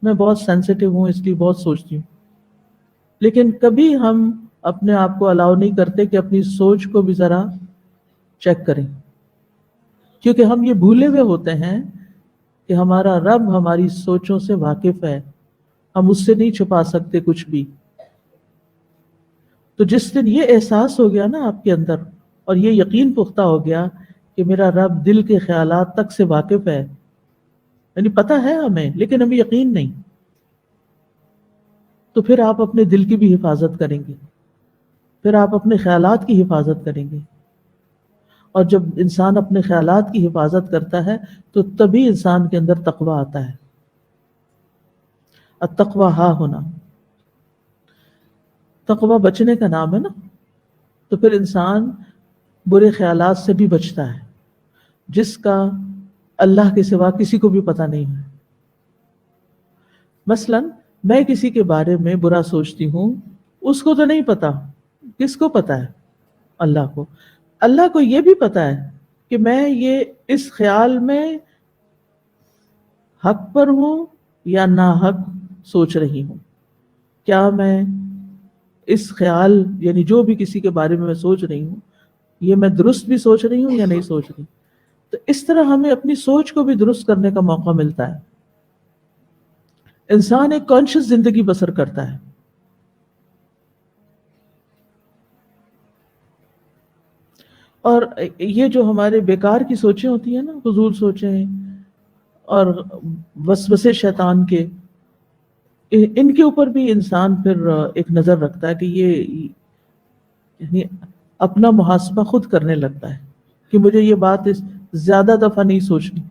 میں بہت سینسیٹیو ہوں اس لیے بہت سوچتی ہوں، لیکن کبھی ہم اپنے آپ کو الاؤ نہیں کرتے کہ اپنی سوچ کو بھی ذرا چیک کریں، کیونکہ ہم یہ بھولے ہوئے ہوتے ہیں کہ ہمارا رب ہماری سوچوں سے واقف ہے، ہم اس سے نہیں چھپا سکتے کچھ بھی۔ تو جس دن یہ احساس ہو گیا نا آپ کے اندر اور یہ یقین پختہ ہو گیا کہ میرا رب دل کے خیالات تک سے واقف ہے، یعنی پتہ ہے ہمیں لیکن ہمیں یقین نہیں، تو پھر آپ اپنے دل کی بھی حفاظت کریں گے، پھر آپ اپنے خیالات کی حفاظت کریں گے۔ اور جب انسان اپنے خیالات کی حفاظت کرتا ہے تو تبھی انسان کے اندر تقویٰ آتا ہے۔ التقویٰ ہا ہونا، تقویٰ بچنے کا نام ہے نا، تو پھر انسان برے خیالات سے بھی بچتا ہے جس کا اللہ کے سوا کسی کو بھی پتہ نہیں ہے۔ مثلا میں کسی کے بارے میں برا سوچتی ہوں، اس کو تو نہیں پتا، کس کو پتا ہے؟ اللہ کو۔ اللہ کو یہ بھی پتا ہے کہ میں یہ اس خیال میں حق پر ہوں یا ناحق سوچ رہی ہوں، کیا میں اس خیال یعنی جو بھی کسی کے بارے میں میں سوچ رہی ہوں یہ میں درست بھی سوچ رہی ہوں یا نہیں سوچ رہی۔ تو اس طرح ہمیں اپنی سوچ کو بھی درست کرنے کا موقع ملتا ہے۔ انسان ایک کانشیس زندگی بسر کرتا ہے۔ اور یہ جو ہمارے بیکار کی سوچیں ہوتی ہیں نا، فضول سوچیں اور وسوسے شیطان کے، ان کے اوپر بھی انسان پھر ایک نظر رکھتا ہے کہ یہ یعنی اپنا محاسبہ خود کرنے لگتا ہے کہ مجھے یہ بات زیادہ دفعہ نہیں سوچنی.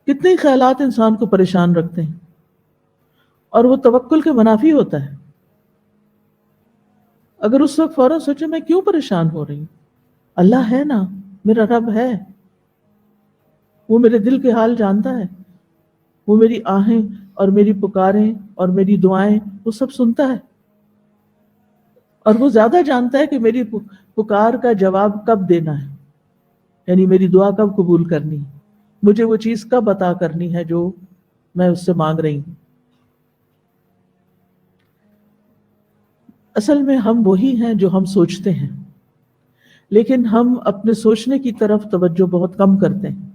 کتنے خیالات انسان کو پریشان رکھتے ہیں اور وہ توکل کے منافی ہوتا ہے. اگر اس وقت فوراً سوچے میں کیوں پریشان ہو رہی ہوں، اللہ ہے نا، میرا رب ہے، وہ میرے دل کے حال جانتا ہے، وہ میری آہیں اور میری پکاریں اور میری دعائیں وہ سب سنتا ہے، اور وہ زیادہ جانتا ہے کہ میری پکار کا جواب کب دینا ہے، یعنی میری دعا کب قبول کرنی ہے، مجھے وہ چیز کب عطا کرنی ہے جو میں اس سے مانگ رہی ہوں. اصل میں ہم وہی ہیں جو ہم سوچتے ہیں، لیکن ہم اپنے سوچنے کی طرف توجہ بہت کم کرتے ہیں.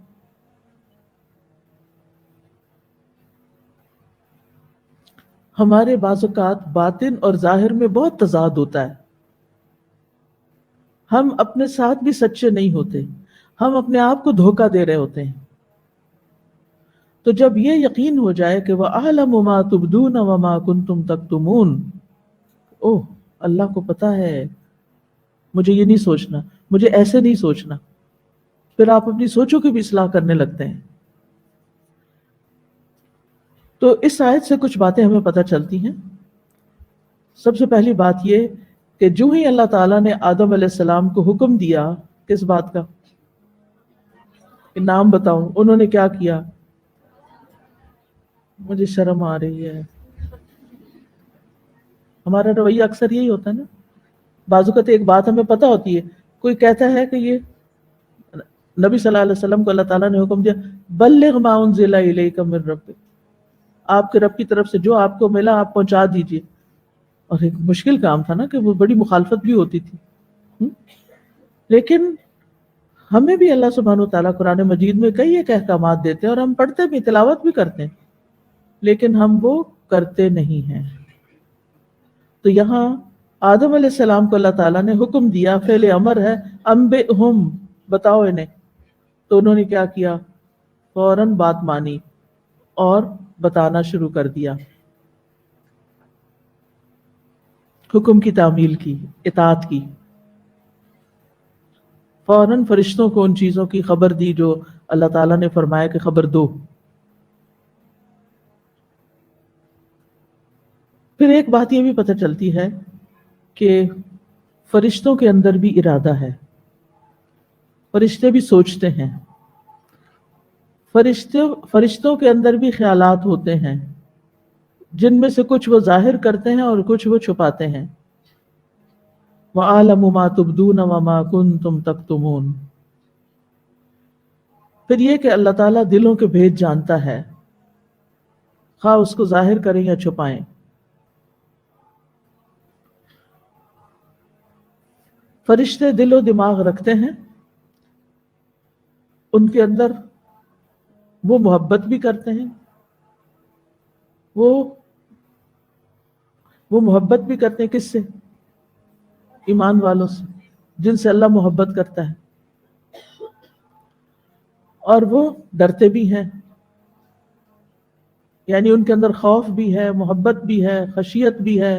ہمارے بعض اوقات باطن اور ظاہر میں بہت تضاد ہوتا ہے. ہم اپنے ساتھ بھی سچے نہیں ہوتے، ہم اپنے آپ کو دھوکہ دے رہے ہوتے ہیں. تو جب یہ یقین ہو جائے کہ وَأَعْلَمُ مَا تُبْدُونَ وَمَا كُنْتُمْ تَكْتُمُونَ، اوہ اللہ کو پتا ہے مجھے یہ نہیں سوچنا، مجھے ایسے نہیں سوچنا، پھر آپ اپنی سوچوں کی بھی اصلاح کرنے لگتے ہیں. تو اس آیت سے کچھ باتیں ہمیں پتہ چلتی ہیں. سب سے پہلی بات یہ کہ جو ہی اللہ تعالیٰ نے آدم علیہ السلام کو حکم دیا کس بات کا کہ نام بتاؤ، انہوں نے کیا کیا؟ مجھے شرم آ رہی ہے. ہمارا رویہ اکثر یہی ہوتا ہے نا. بعض اوقات ایک بات ہمیں پتہ ہوتی ہے، کوئی کہتا ہے کہ یہ نبی صلی اللہ علیہ وسلم کو اللہ تعالیٰ نے حکم دیا بلغ ما انزل الیک من ربک، آپ کے رب کی طرف سے جو آپ کو ملا آپ پہنچا دیجئے. اور ایک مشکل کام تھا نا کہ وہ بڑی مخالفت بھی ہوتی تھی. لیکن ہمیں بھی اللہ سبحانہ و تعالیٰ قرآن مجید میں کئی ایک احکامات دیتے ہیں اور ہم پڑھتے بھی، تلاوت بھی کرتے ہیں، لیکن ہم وہ کرتے نہیں ہیں. تو یہاں آدم علیہ السلام کو اللہ تعالیٰ نے حکم دیا، فعل امر ہے، انبئہم، بتاؤ انہیں. تو انہوں نے کیا کیا؟ فوراً بات مانی اور بتانا شروع کر دیا، حکم کی تعمیل کی، اطاعت کی. فوراً فرشتوں کو ان چیزوں کی خبر دی جو اللہ تعالیٰ نے فرمایا کہ خبر دو. پھر ایک بات یہ بھی پتہ چلتی ہے کہ فرشتوں کے اندر بھی ارادہ ہے، فرشتے بھی سوچتے ہیں، فرشتوں کے اندر بھی خیالات ہوتے ہیں، جن میں سے کچھ وہ ظاہر کرتے ہیں اور کچھ وہ چھپاتے ہیں. وَأَعْلَمُ مَا تُبْدُونَ وَمَا كُنْتُمْ تَكْتُمُونَ. پھر یہ کہ اللہ تعالیٰ دلوں کے بھید جانتا ہے، خواہ اس کو ظاہر کریں یا چھپائیں. فرشتے دل و دماغ رکھتے ہیں، ان کے اندر وہ محبت بھی کرتے ہیں، وہ محبت بھی کرتے ہیں کس سے؟ ایمان والوں سے، جن سے اللہ محبت کرتا ہے. اور وہ ڈرتے بھی ہیں، یعنی ان کے اندر خوف بھی ہے، محبت بھی ہے، خشیت بھی ہے.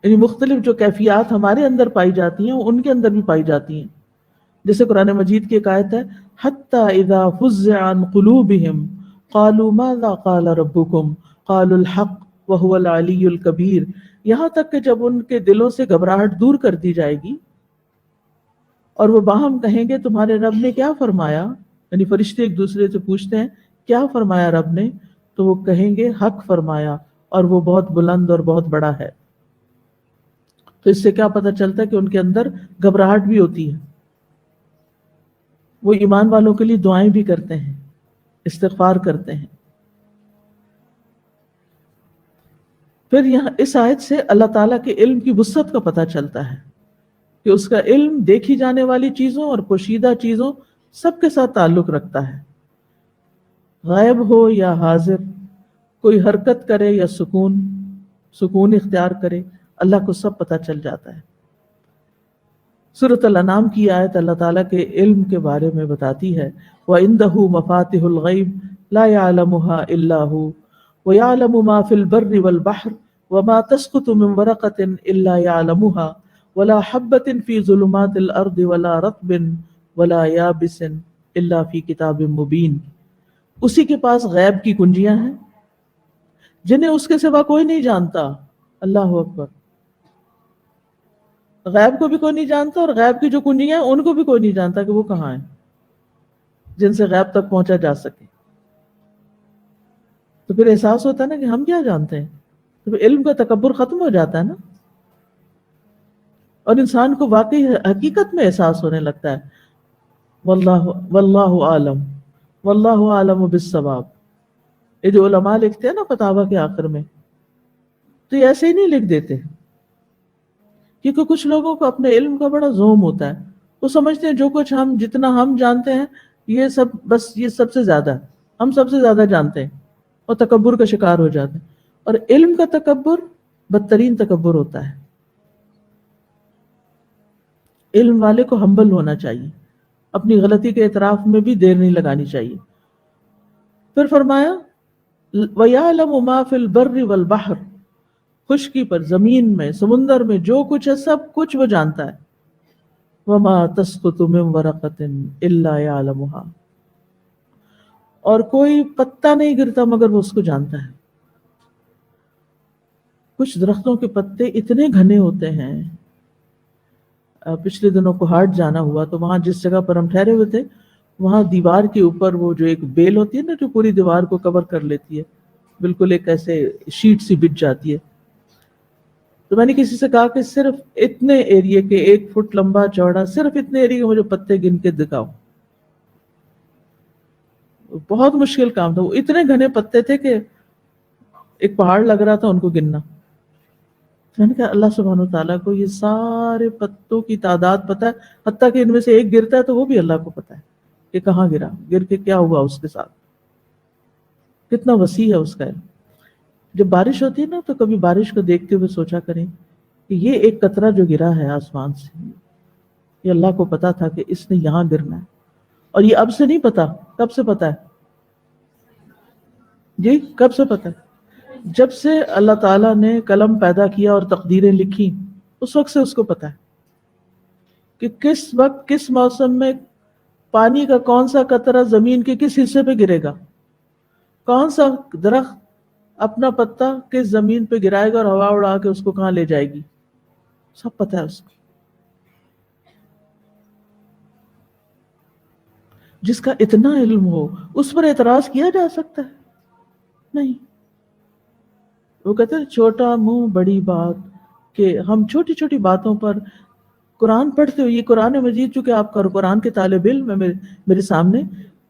یعنی مختلف جو کیفیات ہمارے اندر پائی جاتی ہیں ان کے اندر بھی پائی جاتی ہیں. جیسے قرآن مجید کی ایک آیت ہے حَتَّى إِذَا فُزِّعَ عَنْ قُلُوبِهِمْ قَالُوا مَاذَا قَالَ رَبُّكُمْ قَالُوا الْحَقُّ وَهُوَ الْعَلِيُّ الْكَبِيرُ. یہاں تک کہ جب ان کے دلوں سے گھبراہٹ دور کر دی جائے گی اور وہ باہم کہیں گے تمہارے رب نے کیا فرمایا، یعنی فرشتے ایک دوسرے سے پوچھتے ہیں کیا فرمایا رب نے، تو وہ کہیں گے حق فرمایا اور وہ بہت بلند اور بہت بڑا ہے. تو اس سے کیا پتہ چلتا ہے کہ ان کے اندر گھبراہٹ بھی ہوتی ہے. وہ ایمان والوں کے لیے دعائیں بھی کرتے ہیں، استغفار کرتے ہیں. پھر یہاں اس آیت سے اللہ تعالیٰ کے علم کی وسعت کا پتہ چلتا ہے کہ اس کا علم دیکھی جانے والی چیزوں اور پوشیدہ چیزوں سب کے ساتھ تعلق رکھتا ہے. غائب ہو یا حاضر، کوئی حرکت کرے یا سکون اختیار کرے، اللہ کو سب پتہ چل جاتا ہے. سورۃ الانعام کی آیت اللہ تعالیٰ کے علم کے بارے میں بتاتی ہے وَعِندَهُ مَفَاتِحُ الْغَيْبِ لَا يَعْلَمُهَا إِلَّا هُوَ وَيَعْلَمُ مَا فِي الْبَرِّ وَالْبَحْرِ وَمَا تَسْقُطُ مِنْ وَرَقَةٍ إِلَّا يَعْلَمُهَا وَلَا حَبَّةٍ فِي ظُلُمَاتِ الْأَرْضِ وَلَا رَطْبٍ وَلَا يَابِسٍ إِلَّا فِي كِتَابٍ مُبِينٍ۔ اسی کے پاس غیب کی کنجیاں ہیں جنہیں اس کے سوا کوئی نہیں جانتا۔ اللہ اکبر، غیب کو بھی کوئی نہیں جانتا، اور غیب کی جو کنجیاں ہیں ان کو بھی کوئی نہیں جانتا کہ وہ کہاں ہیں، جن سے غیب تک پہنچا جا سکے۔ تو پھر احساس ہوتا ہے نا کہ ہم کیا جانتے ہیں، تو پھر علم کا تکبر ختم ہو جاتا ہے نا، اور انسان کو واقعی حقیقت میں احساس ہونے لگتا ہے واللہ عالم، واللہ عالم بالصواب۔ یہ جو علماء لکھتے ہیں نا فتاوی کے آخر میں، تو یہ ایسے ہی نہیں لکھ دیتے، کیونکہ کچھ لوگوں کو اپنے علم کا بڑا زوم ہوتا ہے، وہ سمجھتے ہیں جو کچھ جتنا ہم جانتے ہیں یہ سب سے زیادہ ہے، ہم سب سے زیادہ جانتے ہیں، اور تکبر کا شکار ہو جاتے ہیں۔ اور علم کا تکبر بدترین تکبر ہوتا ہے۔ علم والے کو ہمبل ہونا چاہیے، اپنی غلطی کے اعتراف میں بھی دیر نہیں لگانی چاہیے۔ پھر فرمایا وَيَعْلَمُ مَا فِي الْبَرِّ وَالْبَحْرِ، خشکی پر، زمین میں، سمندر میں جو کچھ ہے سب کچھ وہ جانتا ہے۔ وَمَا تَسْقُطُ مِنْ وَرَقَةٍ إِلَّا يَعْلَمُهَا، اور کوئی پتا نہیں گرتا مگر وہ اس کو جانتا ہے۔ کچھ درختوں کے پتے اتنے گھنے ہوتے ہیں، پچھلے دنوں کو ہاٹ جانا ہوا تو وہاں جس جگہ پر ہم ٹھہرے ہوئے تھے وہاں دیوار کے اوپر وہ جو ایک بیل ہوتی ہے نا جو پوری دیوار کو کور کر لیتی ہے، بالکل ایک ایسے شیٹ سی بچ جاتی ہے، تو میں نے کسی سے کہا کہ صرف اتنے ایریے کے 1 فٹ لمبا چوڑا، صرف اتنے ایریے کے مجھے پتے گن کے دکھاؤ۔ بہت مشکل کام تھا، وہ اتنے گھنے پتے تھے کہ ایک پہاڑ لگ رہا تھا ان کو گننا۔ میں نے کہا اللہ سبحانہ وتعالیٰ کو یہ سارے پتوں کی تعداد پتہ ہے، حتیٰ کہ ان میں سے ایک گرتا ہے تو وہ بھی اللہ کو پتہ ہے کہ کہاں گرا، گر کے کیا ہوا اس کے ساتھ، کتنا وسیع ہے اس کا علم۔ جب بارش ہوتی ہے نا تو کبھی بارش کو دیکھتے ہوئے سوچا کریں کہ یہ ایک قطرہ جو گرا ہے آسمان سے، یہ اللہ کو پتا تھا کہ اس نے یہاں گرنا ہے، اور یہ اب سے نہیں پتا، کب سے پتا ہے؟ جی کب سے پتا ہے؟ جب سے اللہ تعالیٰ نے قلم پیدا کیا اور تقدیریں لکھی اس وقت سے اس کو پتا ہے کہ کس وقت کس موسم میں پانی کا کون سا قطرہ زمین کے کس حصے پہ گرے گا، کون سا درخت اپنا پتا کس زمین پہ گرائے گا اور ہوا اڑا کے اس کو کہاں لے جائے گی، سب پتا ہے اس کو۔ جس کا اتنا علم ہو اس پر اعتراض کیا جا سکتا ہے؟ نہیں۔ وہ کہتے ہیں چھوٹا منہ بڑی بات، کہ ہم چھوٹی چھوٹی باتوں پر قرآن پڑھتے ہو، یہ قرآن مجید چونکہ آپ کا قرآن کے طالب علم ہے میرے سامنے،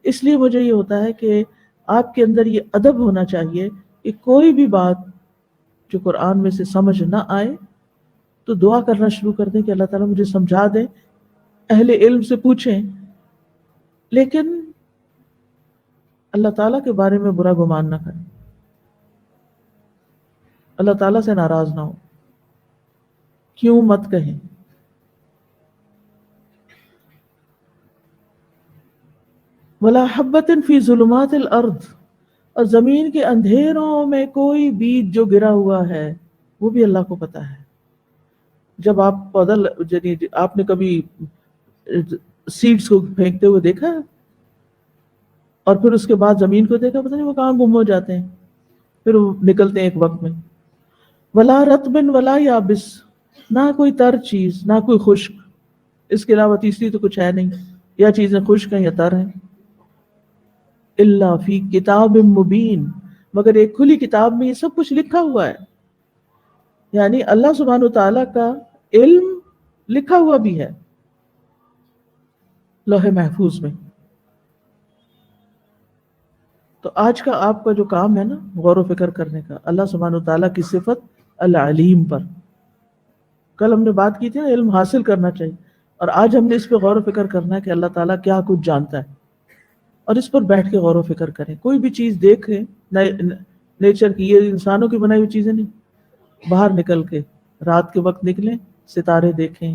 اس لیے مجھے یہ ہوتا ہے کہ آپ کے اندر یہ ادب ہونا چاہیے کہ کوئی بھی بات جو قرآن میں سے سمجھ نہ آئے تو دعا کرنا شروع کر دیں کہ اللہ تعالیٰ مجھے سمجھا دیں، اہل علم سے پوچھیں، لیکن اللہ تعالیٰ کے بارے میں برا گمان نہ کریں، اللہ تعالیٰ سے ناراض نہ ہو، کیوں مت کہیں۔ وَلَا حَبَّةٍ فِي ظُلُمَاتِ الْأَرْضِ، اور زمین کے اندھیروں میں کوئی بیج جو گرا ہوا ہے وہ بھی اللہ کو پتا ہے۔ جب آپ پودا آپ نے کبھی سیڈز کو پھینکتے ہوئے دیکھا ہے اور پھر اس کے بعد زمین کو دیکھا، پتہ نہیں وہ کہاں گم ہو جاتے ہیں، پھر وہ نکلتے ہیں ایک وقت میں۔ وَلَا رَطْبٍ وَلَا يَابِسٍ، نہ کوئی تر چیز نہ کوئی خشک، اس کے علاوہ تیسری تو کچھ ہے نہیں، یا چیزیں خشک ہیں یا تر ہیں۔ الا فی کتاب مبین، مگر ایک کھلی کتاب میں یہ سب کچھ لکھا ہوا ہے، یعنی اللہ سبحانہ وتعالیٰ کا علم لکھا ہوا بھی ہے لوح محفوظ میں۔ تو آج کا آپ کا جو کام ہے نا غور و فکر کرنے کا اللہ سبحانہ وتعالیٰ کی صفت العلیم پر، کل ہم نے بات کی تھی نا علم حاصل کرنا چاہیے، اور آج ہم نے اس پہ غور و فکر کرنا ہے کہ اللہ تعالیٰ کیا کچھ جانتا ہے، اور اس پر بیٹھ کے غور و فکر کریں۔ کوئی بھی چیز دیکھیں نیچر کی، یہ انسانوں کی بنائی ہوئی چیزیں نہیں، باہر نکل کے رات کے وقت نکلیں، ستارے دیکھیں،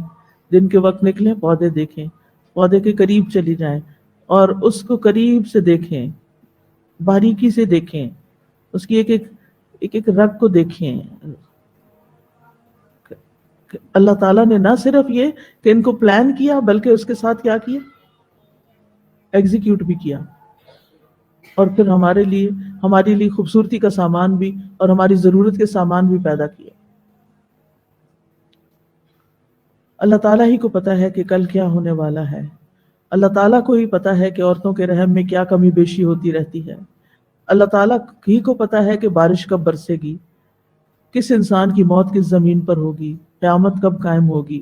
دن کے وقت نکلیں، پودے دیکھیں، پودے کے قریب چلی جائیں اور اس کو قریب سے دیکھیں، باریکی سے دیکھیں، اس کی ایک رگ کو دیکھیں. اللہ تعالیٰ نے نہ صرف یہ کہ ان کو پلان کیا بلکہ اس کے ساتھ کیا کیا، ایگزیکیوٹ بھی کیا، اور پھر ہمارے لیے خوبصورتی کا سامان بھی اور ہماری ضرورت کے سامان بھی پیدا کیا. اللہ تعالیٰ ہی کو پتا ہے کہ کل کیا ہونے والا ہے. اللہ تعالیٰ کو ہی پتا ہے کہ عورتوں کے رحم میں کیا کمی بیشی ہوتی رہتی ہے. اللہ تعالیٰ ہی کو پتا ہے کہ بارش کب برسے گی، کس انسان کی موت کس زمین پر ہوگی، قیامت کب قائم ہوگی.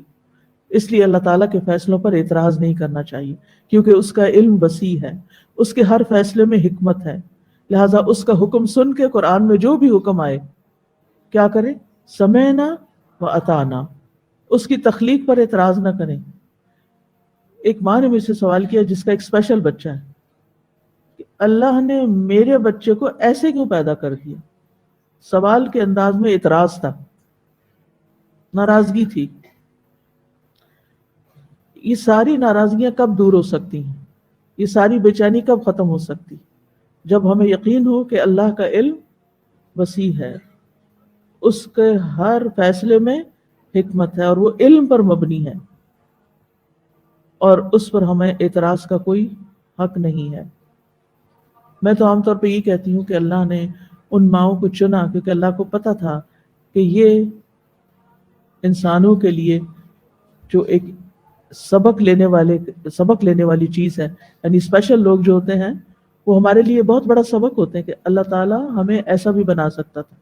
اس لیے اللہ تعالیٰ کے فیصلوں پر اعتراض نہیں کرنا چاہیے، کیونکہ اس کا علم وسیع ہے، اس کے ہر فیصلے میں حکمت ہے. لہٰذا اس کا حکم سن کے قرآن میں جو بھی حکم آئے کیا کریں، سمعنا و اطعنا، اس کی تخلیق پر اعتراض نہ کریں. ایک ماں نے مجھ سے سوال کیا جس کا ایک اسپیشل بچہ ہے کہ اللہ نے میرے بچے کو ایسے کیوں پیدا کر دیا. سوال کے انداز میں اعتراض تھا، ناراضگی تھی. یہ ساری ناراضگیاں کب دور ہو سکتی ہیں، یہ ساری بے چینی کب ختم ہو سکتی؟ جب ہمیں یقین ہو کہ اللہ کا علم وسیع ہے، اس کے ہر فیصلے میں حکمت ہے اور وہ علم پر مبنی ہے، اور اس پر ہمیں اعتراض کا کوئی حق نہیں ہے. میں تو عام طور پہ یہ کہتی ہوں کہ اللہ نے ان ماؤں کو چنا کیونکہ اللہ کو پتا تھا کہ یہ انسانوں کے لیے جو ایک سبق لینے والی چیز ہے، یعنی اسپیشل لوگ جو ہوتے ہیں وہ ہمارے لیے بہت بڑا سبق ہوتے ہیں کہ اللہ تعالیٰ ہمیں ایسا بھی بنا سکتا تھا.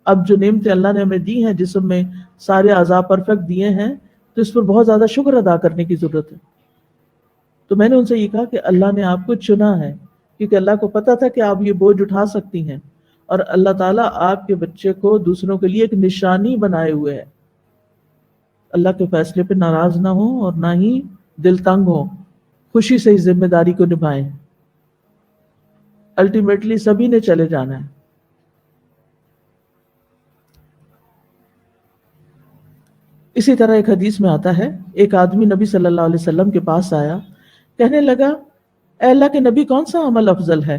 اب جو نعمتیں اللہ نے ہمیں دی ہیں، جسم میں سارے اعضاء پرفیکٹ دیے ہیں، تو اس پر بہت زیادہ شکر ادا کرنے کی ضرورت ہے. تو میں نے ان سے یہ کہا کہ اللہ نے آپ کو چنا ہے کیونکہ اللہ کو پتا تھا کہ آپ یہ بوجھ اٹھا سکتی ہیں، اور اللہ تعالیٰ آپ کے بچے کو دوسروں کے لیے ایک نشانی بنائے ہوئے ہے. اللہ کے فیصلے پہ ناراض نہ ہوں اور نہ ہی دل تنگ ہو، خوشی سے اس ذمہ داری کو نبھائیں. الٹیمیٹلی سبھی نے چلے جانا ہے. اسی طرح ایک حدیث میں آتا ہے، ایک آدمی نبی صلی اللہ علیہ وسلم کے پاس آیا، کہنے لگا اے اللہ کے نبی، کون سا عمل افضل ہے؟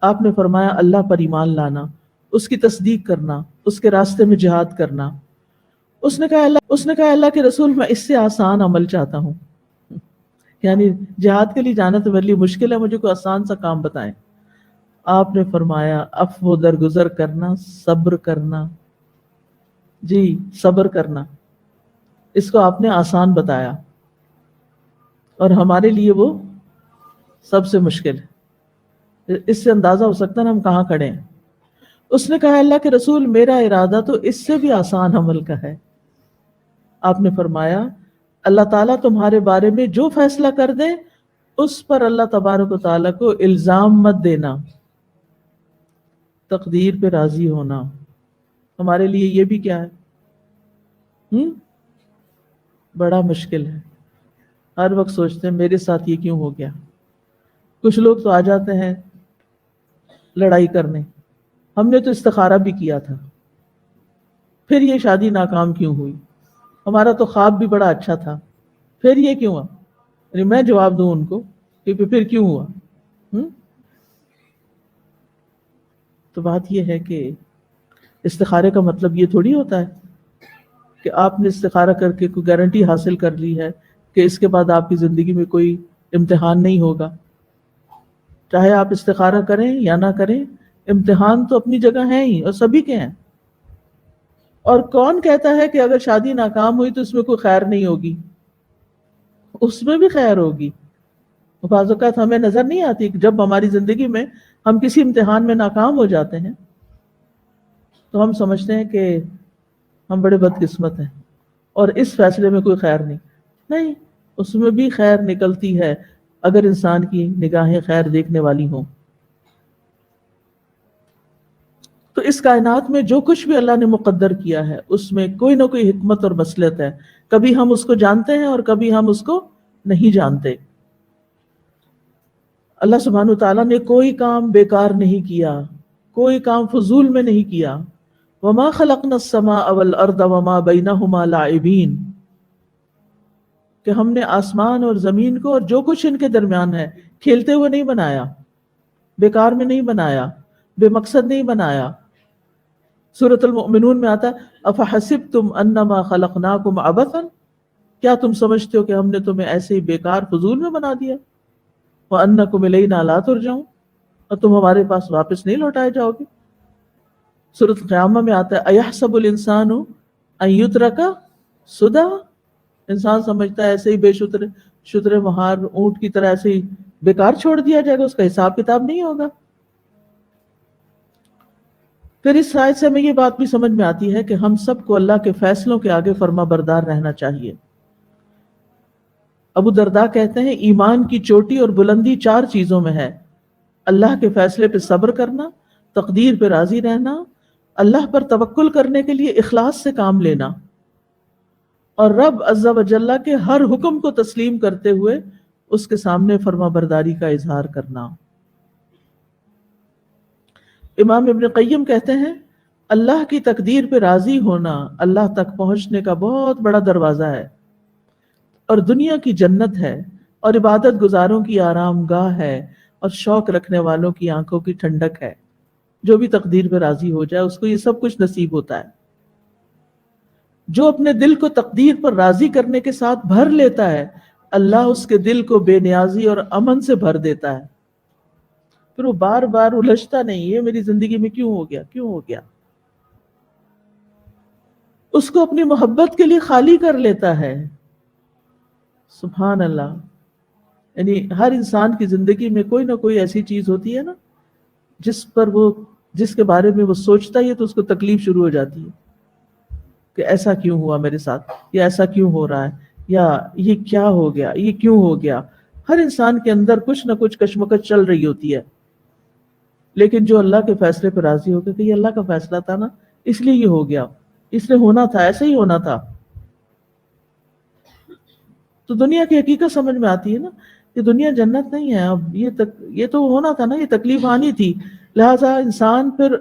آپ نے فرمایا اللہ پر ایمان لانا، اس کی تصدیق کرنا، اس کے راستے میں جہاد کرنا. اس نے کہا اللہ کے رسول، میں اس سے آسان عمل چاہتا ہوں، یعنی جہاد کے لیے جانا تو میرے لیے مشکل ہے، مجھے کوئی آسان سا کام بتائیں. آپ نے فرمایا عفو درگزر کرنا، صبر کرنا. جی صبر کرنا، اس کو آپ نے آسان بتایا، اور ہمارے لیے وہ سب سے مشکل ہے. اس سے اندازہ ہو سکتا ہے نا ہم کہاں کھڑے ہیں. اس نے کہا اللہ کے رسول، میرا ارادہ تو اس سے بھی آسان عمل کا ہے. آپ نے فرمایا اللہ تعالیٰ تمہارے بارے میں جو فیصلہ کر دے اس پر اللہ تبارک و تعالیٰ کو الزام مت دینا، تقدیر پہ راضی ہونا. ہمارے لیے یہ بھی کیا ہے، بڑا مشکل ہے. ہر وقت سوچتے ہیں میرے ساتھ یہ کیوں ہو گیا. کچھ لوگ تو آ جاتے ہیں لڑائی کرنے، ہم نے تو استخارہ بھی کیا تھا، پھر یہ شادی ناکام کیوں ہوئی؟ ہمارا تو خواب بھی بڑا اچھا تھا، پھر یہ کیوں ہوا؟ یعنی میں جواب دوں ان کو کہ پھر کیوں ہوا؟ تو بات یہ ہے کہ استخارے کا مطلب یہ تھوڑی ہوتا ہے کہ آپ نے استخارہ کر کے کوئی گارنٹی حاصل کر لی ہے کہ اس کے بعد آپ کی زندگی میں کوئی امتحان نہیں ہوگا. چاہے آپ استخارہ کریں یا نہ کریں، امتحان تو اپنی جگہ ہیں ہی اور سبھی کے ہیں. اور کون کہتا ہے کہ اگر شادی ناکام ہوئی تو اس میں کوئی خیر نہیں ہوگی؟ اس میں بھی خیر ہوگی. بعض اوقات ہمیں نظر نہیں آتی کہ جب ہماری زندگی میں ہم کسی امتحان میں ناکام ہو جاتے ہیں تو ہم سمجھتے ہیں کہ ہم بڑے بدقسمت ہیں اور اس فیصلے میں کوئی خیر نہیں. اس میں بھی خیر نکلتی ہے اگر انسان کی نگاہیں خیر دیکھنے والی ہوں. تو اس کائنات میں جو کچھ بھی اللہ نے مقدر کیا ہے اس میں کوئی نہ کوئی حکمت اور مصلحت ہے. کبھی ہم اس کو جانتے ہیں اور کبھی ہم اس کو نہیں جانتے. اللہ سبحانہ وتعالیٰ نے کوئی کام بیکار نہیں کیا، کوئی کام فضول میں نہیں کیا. وما خلقنا السماء والارض وما بینہما لاعبین. کہ ہم نے آسمان اور زمین کو اور جو کچھ ان کے درمیان ہے کھیلتے ہوئے نہیں بنایا، بیکار میں نہیں بنایا، بے مقصد نہیں بنایا. سورۃ المؤمنون میں آتا ہے افحسبتم انما خلقناکم عبثا، کیا تم سمجھتے ہو کہ ہم نے تمہیں ایسے ہی بیکار فضول میں بنا دیا؟ وانکم الینا لا ترجعون، اور تم ہمارے پاس واپس نہیں لوٹائے جاؤ گے. سورۃ القیامہ میں آتا ہے ایحسب الانسان ان یترک سدی، انسان سمجھتا ہے ایسے ہی بے شتر مہار اونٹ کی طرح ایسے ہی بیکار چھوڑ دیا جائے گا، اس کا حساب کتاب نہیں ہوگا. پھر اس آیت سے ہمیں یہ بات بھی سمجھ میں آتی ہے کہ ہم سب کو اللہ کے فیصلوں کے آگے فرما بردار رہنا چاہیے. ابو درداء کہتے ہیں ایمان کی چوٹی اور بلندی 4 چیزوں میں ہے: اللہ کے فیصلے پہ صبر کرنا، تقدیر پہ راضی رہنا، اللہ پر توکل کرنے کے لیے اخلاص سے کام لینا، اور رب عز و جل کے ہر حکم کو تسلیم کرتے ہوئے اس کے سامنے فرما برداری کا اظہار کرنا. امام ابن قیم کہتے ہیں اللہ کی تقدیر پہ راضی ہونا اللہ تک پہنچنے کا بہت بڑا دروازہ ہے، اور دنیا کی جنت ہے، اور عبادت گزاروں کی آرام گاہ ہے، اور شوق رکھنے والوں کی آنکھوں کی ٹھنڈک ہے. جو بھی تقدیر پہ راضی ہو جائے اس کو یہ سب کچھ نصیب ہوتا ہے. جو اپنے دل کو تقدیر پر راضی کرنے کے ساتھ بھر لیتا ہے، اللہ اس کے دل کو بے نیازی اور امن سے بھر دیتا ہے. پھر وہ بار بار الجھتا نہیں یہ میری زندگی میں کیوں ہو گیا، کیوں ہو گیا. اس کو اپنی محبت کے لیے خالی کر لیتا ہے. سبحان اللہ. یعنی ہر انسان کی زندگی میں کوئی نہ کوئی ایسی چیز ہوتی ہے نا جس کے بارے میں وہ سوچتا ہی ہے تو اس کو تکلیف شروع ہو جاتی ہے کہ ایسا کیوں ہوا میرے ساتھ، یا ایسا کیوں ہو رہا ہے، یا یہ کیا ہو گیا، یہ کیوں ہو گیا. ہر انسان کے اندر کچھ نہ کچھ کشمکش چل رہی ہوتی ہے. لیکن جو اللہ کے فیصلے پہ راضی ہو گیا کہ یہ اللہ کا فیصلہ تھا نا، اس لیے یہ ہو گیا، اس لیے ہونا تھا، ایسے ہی ہونا تھا. تو دنیا کی حقیقت سمجھ میں آتی ہے نا کہ دنیا جنت نہیں ہے. اب یہ تو ہونا تھا نا، یہ تکلیف آنی تھی. لہٰذا انسان پھر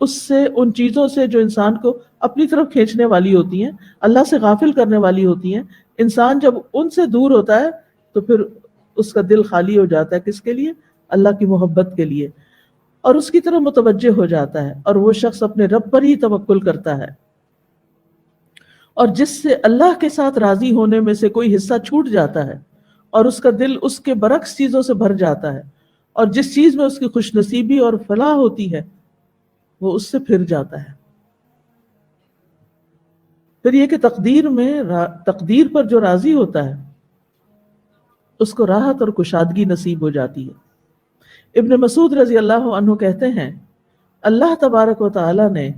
اس سے، ان چیزوں سے جو انسان کو اپنی طرف کھینچنے والی ہوتی ہیں، اللہ سے غافل کرنے والی ہوتی ہیں، انسان جب ان سے دور ہوتا ہے تو پھر اس کا دل خالی ہو جاتا ہے. کس کے لیے؟ اللہ کی محبت کے لیے، اور اس کی طرف متوجہ ہو جاتا ہے، اور وہ شخص اپنے رب پر ہی توکل کرتا ہے. اور جس سے اللہ کے ساتھ راضی ہونے میں سے کوئی حصہ چھوٹ جاتا ہے اور اس کا دل اس کے برعکس چیزوں سے بھر جاتا ہے، اور جس چیز میں اس کی خوش نصیبی اور فلاح ہوتی ہے وہ اس سے پھر جاتا ہے. پھر یہ کہ تقدیر پر جو راضی ہوتا ہے اس کو راحت اور کشادگی نصیب ہو جاتی ہے. ابن مسعود رضی اللہ عنہ کہتے ہیں اللہ تبارک و تعالی نے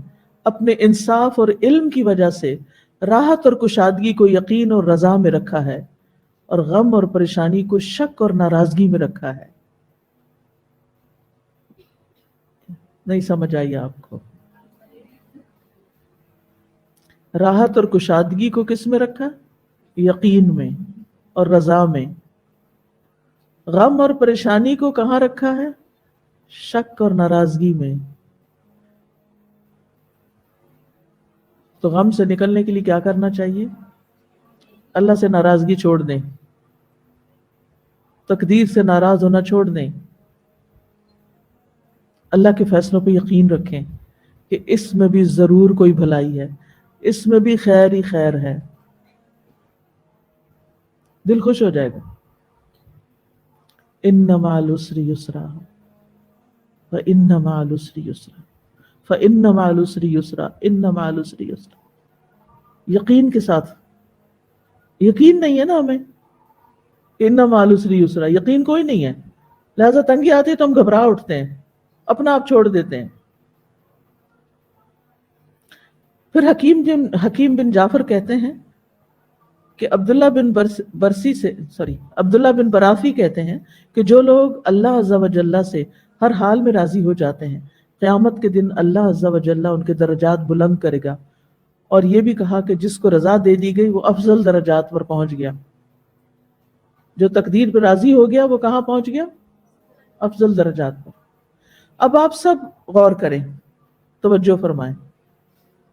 اپنے انصاف اور علم کی وجہ سے راحت اور کشادگی کو یقین اور رضا میں رکھا ہے، اور غم اور پریشانی کو شک اور ناراضگی میں رکھا ہے. نہیں سمجھ آئی آپ کو؟ راحت اور کشادگی کو کس میں رکھا؟ یقین میں اور رضا میں. غم اور پریشانی کو کہاں رکھا ہے؟ شک اور ناراضگی میں. تو غم سے نکلنے کے لیے کیا کرنا چاہیے؟ اللہ سے ناراضگی چھوڑ دیں، تقدیر سے ناراض ہونا چھوڑ دیں، اللہ کے فیصلوں پہ یقین رکھیں کہ اس میں بھی ضرور کوئی بھلائی ہے، اس میں بھی خیر ہی خیر ہے. دل خوش ہو جائے گا. ان مع العسر یسرا فان مع العسر یسرا فان مع العسر یسرا ان مع العسر یسرا. یقین کے ساتھ. یقین نہیں ہے نا ہمیں کہ ان مع العسر یسرا، یقین کوئی نہیں ہے، لہذا تنگی آتی ہے تو ہم گھبرا اٹھتے ہیں، اپنا آپ چھوڑ دیتے ہیں. پھر حکیم بن جعفر کہتے ہیں کہ عبداللہ بن برافی کہتے ہیں کہ جو لوگ اللہ عز و جل سے ہر حال میں راضی ہو جاتے ہیں، قیامت کے دن اللہ عز و جل ان کے درجات بلند کرے گا. اور یہ بھی کہا کہ جس کو رضا دے دی گئی وہ افضل درجات پر پہنچ گیا. جو تقدیر پر راضی ہو گیا وہ کہاں پہنچ گیا؟ افضل درجات پر. اب آپ سب غور کریں، توجہ فرمائیں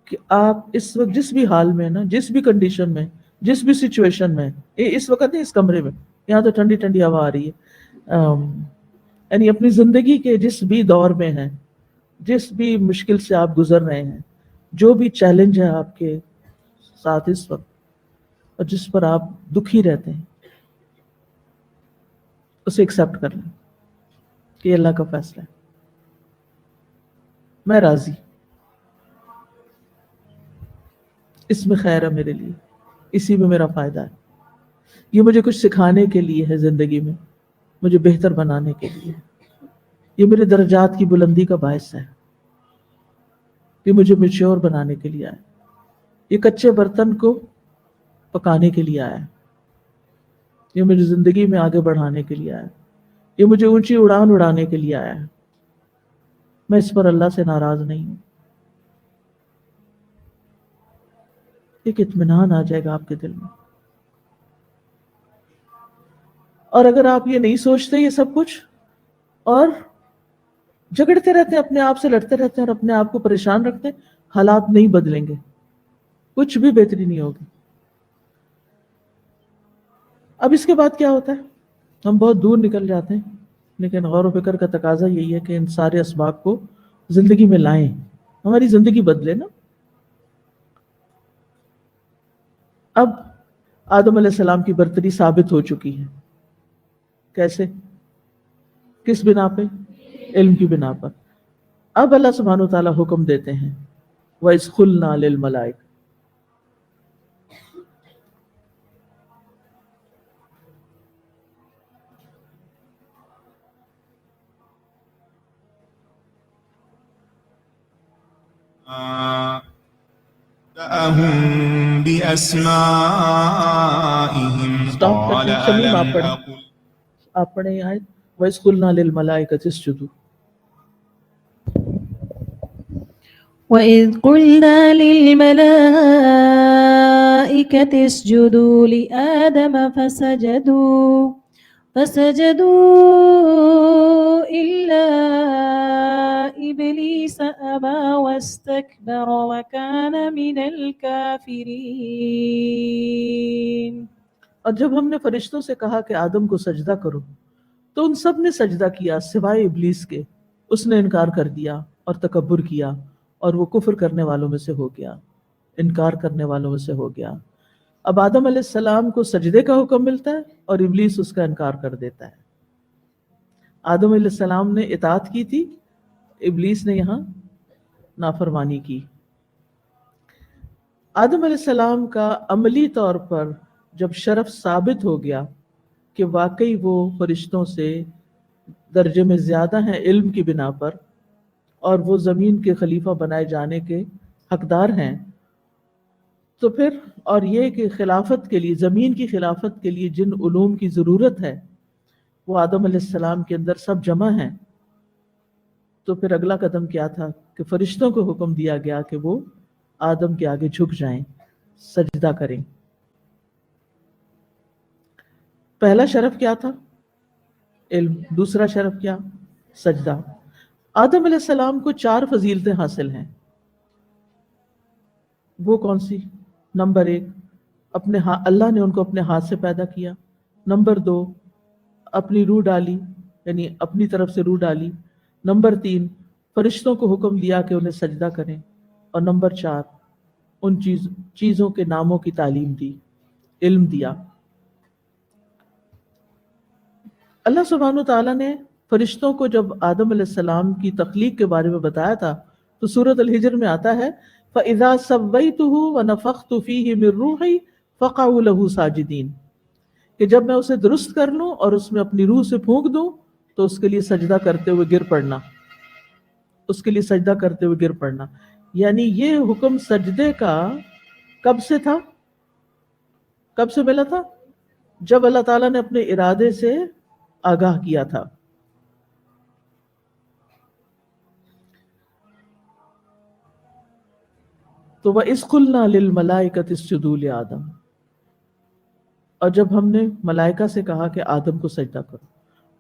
کہ آپ اس وقت جس بھی حال میں نا، جس بھی کنڈیشن میں جس بھی سچویشن میں. اس وقت نہیں اس کمرے میں, یہاں تو ٹھنڈی ٹھنڈی ہوا آ رہی ہے, یعنی اپنی زندگی کے جس بھی دور میں ہیں, جس بھی مشکل سے آپ گزر رہے ہیں, جو بھی چیلنج ہے آپ کے ساتھ اس وقت اور جس پر آپ دکھی رہتے ہیں, اسے ایکسیپٹ کر لیں کہ یہ اللہ کا فیصلہ ہے, میں راضی, اس میں خیر ہے میرے لیے, اسی میں میرا فائدہ ہے, یہ مجھے کچھ سکھانے کے لیے ہے زندگی میں, مجھے بہتر بنانے کے لیے, یہ میرے درجات کی بلندی کا باعث ہے, یہ مجھے میچور بنانے کے لیے آیا, یہ کچے برتن کو پکانے کے لیے آیا, یہ میری زندگی میں آگے بڑھانے کے لیے آیا, یہ مجھے اونچی اڑان اڑانے کے لیے آیا ہے. میں اس پر اللہ سے ناراض نہیں ہوں. ایک اطمینان آ جائے گا آپ کے دل میں. اور اگر آپ یہ نہیں سوچتے یہ سب کچھ اور جھگڑتے رہتے ہیں, اپنے آپ سے لڑتے رہتے ہیں اور اپنے آپ کو پریشان رکھتے ہیں, حالات نہیں بدلیں گے, کچھ بھی بہتری نہیں ہوگی. اب اس کے بعد کیا ہوتا ہے؟ ہم بہت دور نکل جاتے ہیں, لیکن غور و فکر کا تقاضا یہی ہے کہ ان سارے اسباب کو زندگی میں لائیں, ہماری زندگی بدلے نا. اب آدم علیہ السلام کی برتری ثابت ہو چکی ہے. کیسے؟ کس بنا پہ؟ علم کی بنا پر. اب اللہ سبحانہ وتعالیٰ حکم دیتے ہیں وَإِذْ قُلْنَا لِلْمَلَائِكَةِ, نبأهم بأسمائهم اسٹاپ قال کرتے ہیں. شمیم ألم أقل آپ پڑھیں آیت وَإِذْ قُلْنَا لِلْمَلَائِكَةِ اسْجُدُوا. وَإِذْ قُلْنَا لِلْمَلَائِكَةِ اسْجُدُوا لِآدَمَ فسجدوا إلا إبليس أبى واستكبر وكان من الكافرين. اور جب ہم نے فرشتوں سے کہا کہ آدم کو سجدہ کرو تو ان سب نے سجدہ کیا سوائے ابلیس کے, اس نے انکار کر دیا اور تکبر کیا اور وہ کفر کرنے والوں میں سے ہو گیا, انکار کرنے والوں میں سے ہو گیا. اب آدم علیہ السلام کو سجدے کا حکم ملتا ہے اور ابلیس اس کا انکار کر دیتا ہے. آدم علیہ السلام نے اطاعت کی تھی, ابلیس نے یہاں نافرمانی کی. آدم علیہ السلام کا عملی طور پر جب شرف ثابت ہو گیا کہ واقعی وہ فرشتوں سے درجے میں زیادہ ہیں علم کی بنا پر, اور وہ زمین کے خلیفہ بنائے جانے کے حقدار ہیں, تو پھر اور یہ کہ خلافت کے لیے, زمین کی خلافت کے لیے جن علوم کی ضرورت ہے وہ آدم علیہ السلام کے اندر سب جمع ہیں. تو پھر اگلا قدم کیا تھا کہ فرشتوں کو حکم دیا گیا کہ وہ آدم کے آگے جھک جائیں, سجدہ کریں. پہلا شرف کیا تھا؟ علم. دوسرا شرف کیا؟ سجدہ. آدم علیہ السلام کو 4 فضیلتیں حاصل ہیں. وہ کون سی؟ نمبر 1, اللہ نے ان کو اپنے ہاتھ سے پیدا کیا. نمبر 2, اپنی روح ڈالی, یعنی اپنی طرف سے روح ڈالی. نمبر 3, فرشتوں کو حکم دیا کہ انہیں سجدہ کریں. اور نمبر 4, ان چیزوں کے ناموں کی تعلیم دی, علم دیا. اللہ سبحانہ تعالیٰ نے فرشتوں کو جب آدم علیہ السلام کی تخلیق کے بارے میں بتایا تھا تو سورۃ الحجر میں آتا ہے فَإِذَا سَوَّيْتُهُ وَنَفَخْتُ فِيهِ مِن رُّوحِي فَقَعُوا لَهُ سَاجِدِينَ, کہ جب میں اسے درست کر لوں اور اس میں اپنی روح سے پھونک دوں تو اس کے لیے سجدہ کرتے ہوئے گر پڑنا, اس کے لیے سجدہ کرتے ہوئے گر پڑنا. یعنی یہ حکم سجدے کا کب سے تھا, کب سے ملا تھا؟ جب اللہ تعالیٰ نے اپنے ارادے سے آگاہ کیا تھا. تو وَإِذْ قُلْنَا لِلْمَلَائِكَةِ اسْجُدُوا لِآدَمَ, اور جب ہم نے ملائکہ سے کہا کہ آدم کو سجدہ کرو,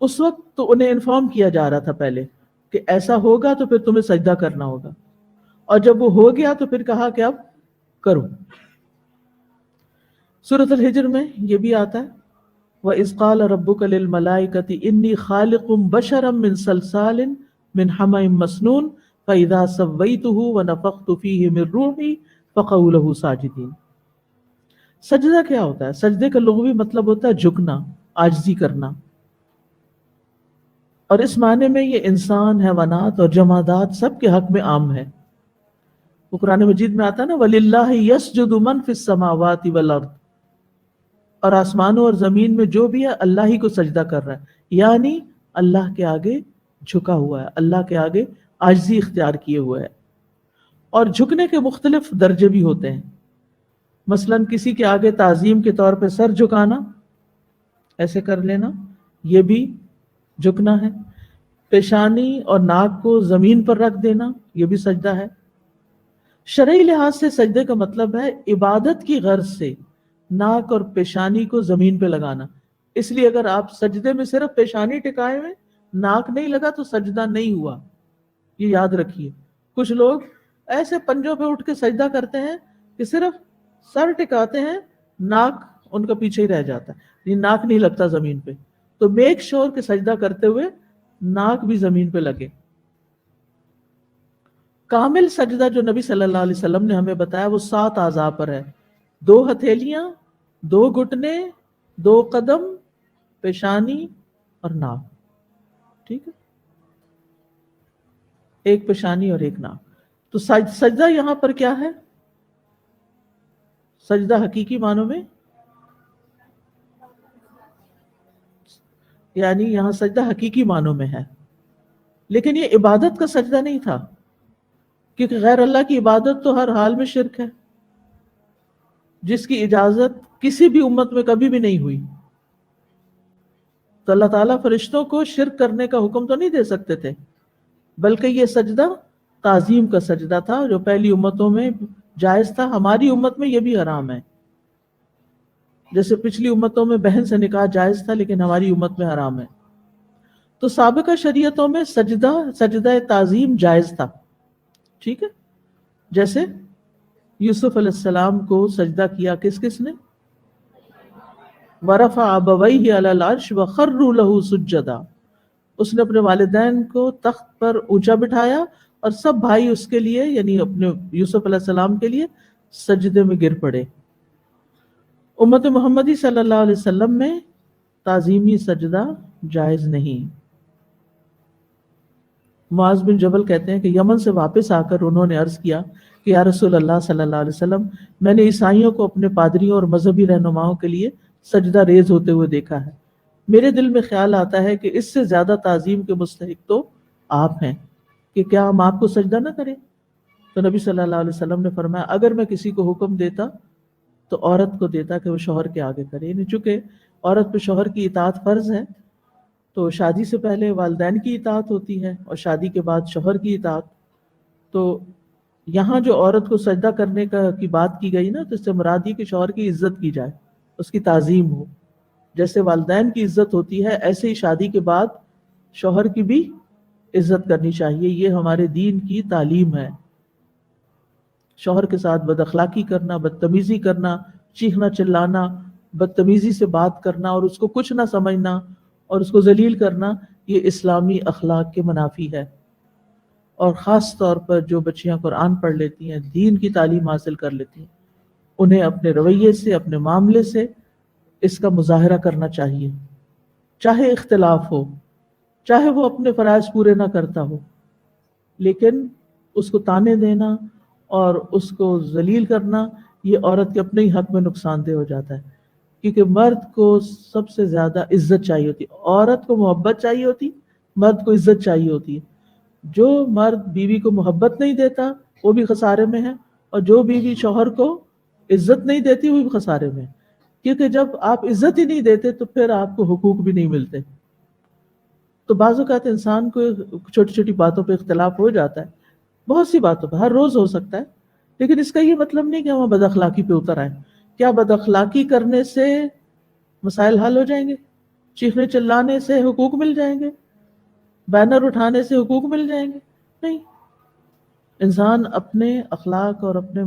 اس وقت تو انہیں انفارم کیا جا رہا تھا پہلے کہ ایسا ہوگا تو پھر تمہیں سجدہ کرنا ہوگا, اور جب وہ ہو گیا تو پھر کہا کہ اب کرو. سورۃ الحجر میں یہ بھی آتا ہے وَإِذْ قَالَ رَبُّكَ لِلْمَلَائِكَةِ إِنِّي خَالِقٌ بَشَرًا مِّن صَلْصَالٍ مِّنْ حَمَإٍ مَّسْنُونٍ فَإِذَا سَوَّيْتُهُ وَنَفَخْتُ فِيهِ مِن رُّوحِي فَقَعُوا لَهُ سَاجِدِينَ۔ سجدہ کیا ہوتا ہے؟ سجدے کا لغوی مطلب ہوتا ہے جھکنا، عاجزی کرنا، اور اس معنی میں یہ انسان، حیوانات اور جمادات سب کے حق میں عام ہے۔ وہ قرآن مجید میں آتا ہے نا وَلِلَّهِ يَسْجُدُ مَن فِي السَّمَاوَاتِ وَالْأَرْضِ، اور آسمانوں اور زمین میں جو بھی ہے اللہ ہی کو سجدہ کر رہا ہے، یعنی اللہ کے آگے جھکا ہوا ہے، اللہ کے آگے عاجزی اختیار کیے ہوئے ہے۔ اور جھکنے کے مختلف درجے بھی ہوتے ہیں، مثلا کسی کے آگے تعظیم کے طور پہ سر جھکانا، ایسے کر لینا، یہ بھی جھکنا ہے۔ پیشانی اور ناک کو زمین پر رکھ دینا، یہ بھی سجدہ ہے۔ شرعی لحاظ سے سجدے کا مطلب ہے عبادت کی غرض سے ناک اور پیشانی کو زمین پہ لگانا۔ اس لیے اگر آپ سجدے میں صرف پیشانی ٹکائے ہوئے، ناک نہیں لگا تو سجدہ نہیں ہوا، یہ یاد رکھیے۔ کچھ لوگ ایسے پنجوں پہ اٹھ کے سجدہ کرتے ہیں کہ صرف سر ٹکاتے ہیں، ناک ان کا پیچھے ہی رہ جاتا ہے، یہ ناک نہیں لگتا زمین پہ۔ تو میک شور کہ سجدہ کرتے ہوئے ناک بھی زمین پہ لگے۔ کامل سجدہ جو نبی صلی اللہ علیہ وسلم نے ہمیں بتایا وہ 7 اعضاء پر ہے، 2 ہتھیلیاں، 2 گھٹنے، 2 قدم، پیشانی اور ناک، ٹھیک ہے، ایک پیشانی اور ایک ناک۔ تو سجدہ یہاں پر کیا ہے؟ سجدہ حقیقی معنوں میں یعنی یہاں سجدہ حقیقی معنوں میں ہے، لیکن یہ عبادت کا سجدہ نہیں تھا، کیونکہ غیر اللہ کی عبادت تو ہر حال میں شرک ہے، جس کی اجازت کسی بھی امت میں کبھی بھی نہیں ہوئی۔ تو اللہ تعالیٰ فرشتوں کو شرک کرنے کا حکم تو نہیں دے سکتے تھے، بلکہ یہ سجدہ تعظیم کا سجدہ تھا جو پہلی امتوں میں جائز تھا، ہماری امت میں یہ بھی حرام ہے۔ جیسے پچھلی امتوں میں بہن سے نکاح جائز تھا لیکن ہماری امت میں حرام ہے۔ تو سابقہ شریعتوں میں سجدہ تعظیم جائز تھا، ٹھیک ہے۔ جیسے یوسف علیہ السلام کو سجدہ کیا کس نے؟ وَرَفَعَ أَبَوَيْهِ عَلَى الْعَرْشِ وَخَرُّوا لَهُ سُجَّدًا، اس نے اپنے والدین کو تخت پر اونچا بٹھایا اور سب بھائی اس کے لیے یعنی اپنے یوسف علیہ السلام کے لیے سجدے میں گر پڑے۔ امت محمدی صلی اللہ علیہ وسلم میں تعظیمی سجدہ جائز نہیں۔ معاذ بن جبل کہتے ہیں کہ یمن سے واپس آ کر انہوں نے عرض کیا کہ یا رسول اللہ صلی اللہ علیہ وسلم، میں نے عیسائیوں کو اپنے پادریوں اور مذہبی رہنماؤں کے لیے سجدہ ریز ہوتے ہوئے دیکھا ہے، میرے دل میں خیال آتا ہے کہ اس سے زیادہ تعظیم کے مستحق تو آپ ہیں، کہ کیا ہم آپ کو سجدہ نہ کریں؟ تو نبی صلی اللہ علیہ وسلم نے فرمایا اگر میں کسی کو حکم دیتا تو عورت کو دیتا کہ وہ شوہر کے آگے کرے، یعنی چونکہ عورت پہ شوہر کی اطاعت فرض ہے تو شادی سے پہلے والدین کی اطاعت ہوتی ہے اور شادی کے بعد شوہر کی اطاعت۔ تو یہاں جو عورت کو سجدہ کرنے کی بات کی گئی نا، تو اس سے مراد یہ کہ شوہر کی عزت کی جائے، اس کی تعظیم ہو، جیسے والدین کی عزت ہوتی ہے ایسے ہی شادی کے بعد شوہر کی بھی عزت کرنی چاہیے، یہ ہمارے دین کی تعلیم ہے۔ شوہر کے ساتھ بد اخلاقی کرنا، بدتمیزی کرنا، چیخنا چلانا، بدتمیزی سے بات کرنا اور اس کو کچھ نہ سمجھنا اور اس کو ذلیل کرنا، یہ اسلامی اخلاق کے منافی ہے۔ اور خاص طور پر جو بچیاں قرآن پڑھ لیتی ہیں، دین کی تعلیم حاصل کر لیتی ہیں، انہیں اپنے رویے سے، اپنے معاملے سے اس کا مظاہرہ کرنا چاہیے، چاہے اختلاف ہو، چاہے وہ اپنے فرائض پورے نہ کرتا ہو، لیکن اس کو تانے دینا اور اس کو ذلیل کرنا یہ عورت کے اپنے ہی حق میں نقصان دہ ہو جاتا ہے، کیونکہ مرد کو سب سے زیادہ عزت چاہیے ہوتی ہے، عورت کو محبت چاہیے ہوتی، مرد کو عزت چاہیے ہوتی ہے۔ جو مرد بیوی کو محبت نہیں دیتا وہ بھی خسارے میں ہے، اور جو بیوی شوہر کو عزت نہیں دیتی وہ بھی خسارے میں ہے، کیونکہ جب آپ عزت ہی نہیں دیتے تو پھر آپ کو حقوق بھی نہیں ملتے۔ تو بعض اوقات انسان کو چھوٹی چھوٹی باتوں پہ اختلاف ہو جاتا ہے، بہت سی باتوں پہ ہر روز ہو سکتا ہے، لیکن اس کا یہ مطلب نہیں کہ ہم بد اخلاقی پہ اتر آئیں۔ کیا بد اخلاقی کرنے سے مسائل حل ہو جائیں گے؟ چیخنے چلانے سے حقوق مل جائیں گے؟ بینر اٹھانے سے حقوق مل جائیں گے؟ نہیں۔ انسان اپنے اخلاق اور اپنے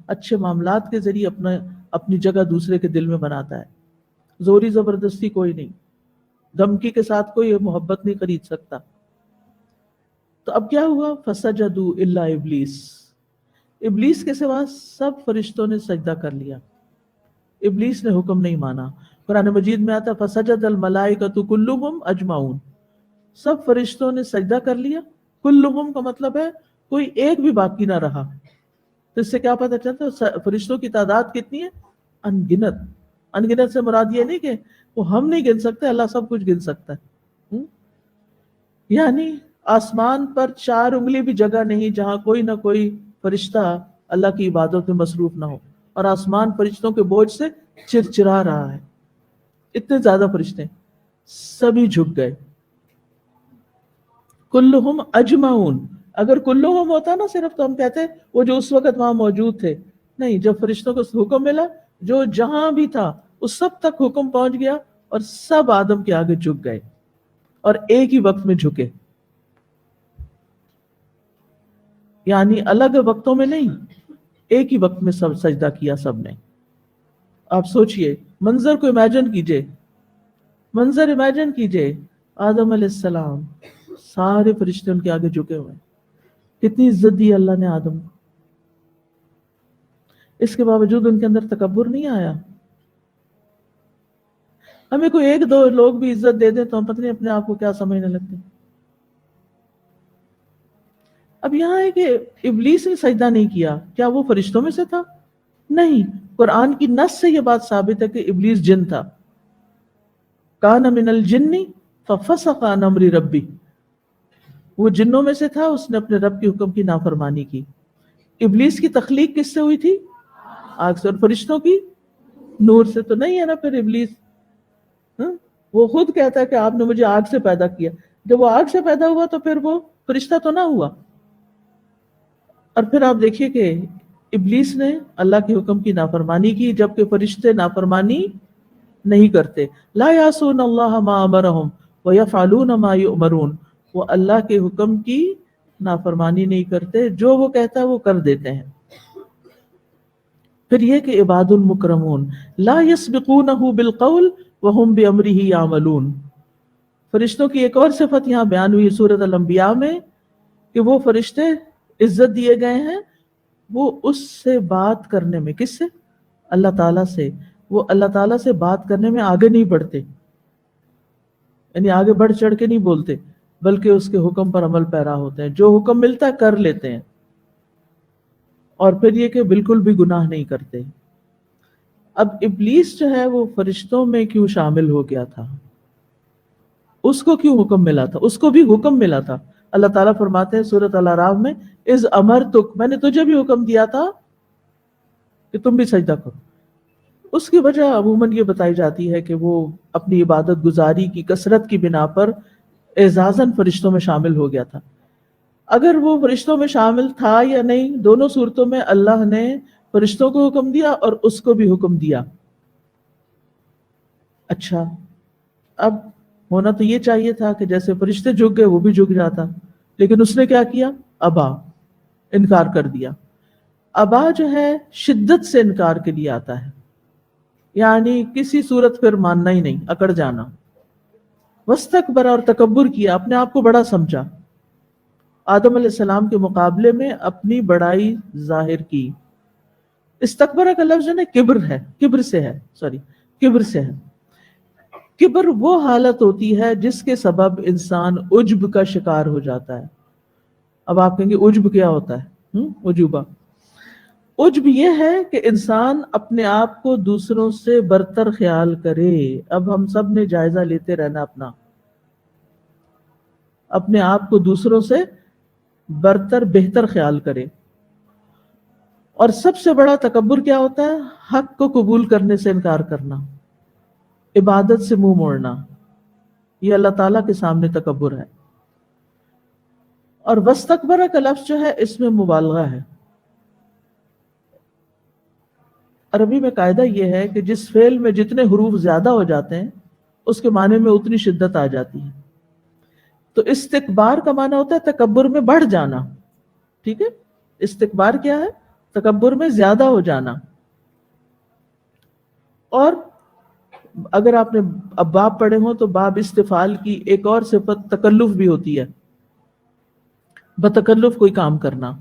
اچھے معاملات کے ذریعے اپنی جگہ دوسرے کے دل میں بناتا ہے. زوری زبردستی کوئی نہیں، دھمکی کے ساتھ کوئی محبت نہیں خرید سکتا. تو اب کیا ہوا؟ فسجدوا الا ابلیس، ابلیس کے سوا سب فرشتوں نے سجدہ کر لیا، ابلیس نے حکم نہیں مانا. قرآن مجید میں آتا فسجد الملائکۃ کلھم اجمعون، سب فرشتوں نے سجدہ کر لیا. کلھم کا مطلب ہے کوئی ایک بھی باقی نہ رہا. تو اس سے کیا پتہ چلتا ہے فرشتوں کی تعداد کتنی ہے؟ انگنت. انگنت سے مراد یہ نہیں کہ وہ ہم نہیں گن سکتے، اللہ سب کچھ گن سکتا ہے. یعنی آسمان پر 4 انگلی بھی جگہ نہیں جہاں کوئی نہ کوئی فرشتہ اللہ کی عبادت میں مصروف نہ ہو، اور آسمان فرشتوں کے بوجھ سے چرچرا رہا ہے. اتنے زیادہ فرشتے، سبھی جھک گئے. کلہم اجمعون، اگر کلہم ہوتا نا صرف تو ہم کہتے وہ جو اس وقت وہاں موجود تھے. نہیں، جب فرشتوں کو حکم ملا جو جہاں بھی تھا اس سب تک حکم پہنچ گیا اور سب آدم کے آگے جھک گئے اور ایک ہی وقت میں جھکے. یعنی الگ وقتوں میں نہیں، ایک ہی وقت میں سب سجدہ کیا سب نے. آپ سوچئے، منظر کو امیجن کیجئے، منظر امیجن کیجئے، آدم علیہ السلام سارے فرشتے ان کے آگے جھکے ہوئے. کتنی عزت دی اللہ نے آدم کو. اس کے باوجود ان کے اندر تکبر نہیں آیا. ہمیں کوئی 1-2 لوگ بھی عزت دے دیں تو ہم پتہ نہیں اپنے آپ کو کیا سمجھنے لگتے. اب یہاں ہے کہ ابلیس نے سجدہ نہیں کیا، کیا وہ فرشتوں میں سے تھا؟ نہیں، قرآن کی نص سے یہ بات ثابت ہے کہ ابلیس جن تھا. کان من الجن ففسق عن امر ربی، وہ جنوں میں سے تھا، اس نے اپنے رب کے حکم کی نافرمانی کی. ابلیس کی تخلیق کس سے ہوئی تھی؟ آگ سے. اور فرشتوں کی؟ نور سے. تو نہیں ہے نا پھر ابلیس. وہ خود کہتا ہے کہ آپ نے مجھے آگ سے پیدا کیا. جب وہ آگ سے پیدا ہوا تو پھر وہ فرشتہ تو نہ ہوا. اور پھر آپ دیکھیے کہ ابلیس نے اللہ کے حکم کی نافرمانی کی، جبکہ فرشتے نافرمانی نہیں کرتے. لا یعصون اللہ ما امرہم ویفعلون ما یؤمرون، وہ اللہ کے حکم کی نافرمانی نہیں کرتے، جو وہ کہتا ہے وہ کر دیتے ہیں. پھر یہ کہ عباد المکرمون لا یسبقونہ بالقول وہم بامرہ یعملون. فرشتوں کی ایک اور صفت یہاں بیان ہوئی سورۃ الانبیاء میں کہ وہ فرشتے عزت دیے گئے ہیں، وہ اس سے بات کرنے میں، کس سے؟ اللہ تعالیٰ سے. وہ اللہ تعالیٰ سے بات کرنے میں آگے نہیں بڑھتے، یعنی آگے بڑھ چڑھ کے نہیں بولتے، بلکہ اس کے حکم پر عمل پیرا ہوتے ہیں. جو حکم ملتا ہے کر لیتے ہیں. اور پھر یہ کہ بالکل بھی گناہ نہیں کرتے. اب ابلیس جو ہے وہ فرشتوں میں کیوں شامل ہو گیا تھا؟ اس کو کیوں حکم ملا تھا؟ اس کو بھی حکم ملا تھا. اللہ تعالیٰ فرماتے ہیں سورۃ الاعراف میں اذ امرتک، میں نے تجھے بھی حکم دیا تھا کہ تم بھی سجدہ کرو. اس کی وجہ عموماً یہ بتائی جاتی ہے کہ وہ اپنی عبادت گزاری کی کثرت کی بنا پر اعزازاً فرشتوں میں شامل ہو گیا تھا. اگر وہ فرشتوں میں شامل تھا یا نہیں، دونوں صورتوں میں اللہ نے فرشتوں کو حکم دیا اور اس کو بھی حکم دیا. اچھا، اب ہونا تو یہ چاہیے تھا کہ جیسے فرشتے جھک گئے وہ بھی جھک جاتا، لیکن اس نے کیا کیا؟ ابا، انکار کر دیا. ابا جو ہے شدت سے انکار کے لیے آتا ہے، یعنی کسی صورت پھر ماننا ہی نہیں، اکڑ جانا. واستکبر، اور تکبر کیا، اپنے آپ کو بڑا سمجھا. آدم علیہ السلام کے مقابلے میں اپنی بڑائی ظاہر کی. استکبر کا لفظ ہے نا کبر ہے، کبر سے ہے. کبر وہ حالت ہوتی ہے جس کے سبب انسان عجب کا شکار ہو جاتا ہے. اب آپ کہیں گے عجب کیا ہوتا ہے؟ عجوبہ. عجب یہ ہے کہ انسان اپنے آپ کو دوسروں سے برتر خیال کرے. اب ہم سب نے جائزہ لیتے رہنا اپنے آپ کو دوسروں سے برتر بہتر خیال کرے. اور سب سے بڑا تکبر کیا ہوتا ہے؟ حق کو قبول کرنے سے انکار کرنا، عبادت سے منہ موڑنا. یہ اللہ تعالیٰ کے سامنے تکبر ہے. اور واستکبر کا لفظ جو ہے اس میں مبالغہ ہے. عربی میں قاعدہ یہ ہے کہ جس فعل میں جتنے حروف زیادہ ہو جاتے ہیں اس کے معنی میں اتنی شدت آ جاتی ہے. تو استکبار کا معنی ہوتا ہے تکبر میں بڑھ جانا. ٹھیک ہے، استکبار کیا ہے؟ تکبر میں زیادہ ہو جانا. اور اگر آپ نے اب باب پڑھے ہوں تو باب استفعال کی ایک اور صفت تکلف بھی ہوتی ہے، بتکلف کوئی کام کرنا.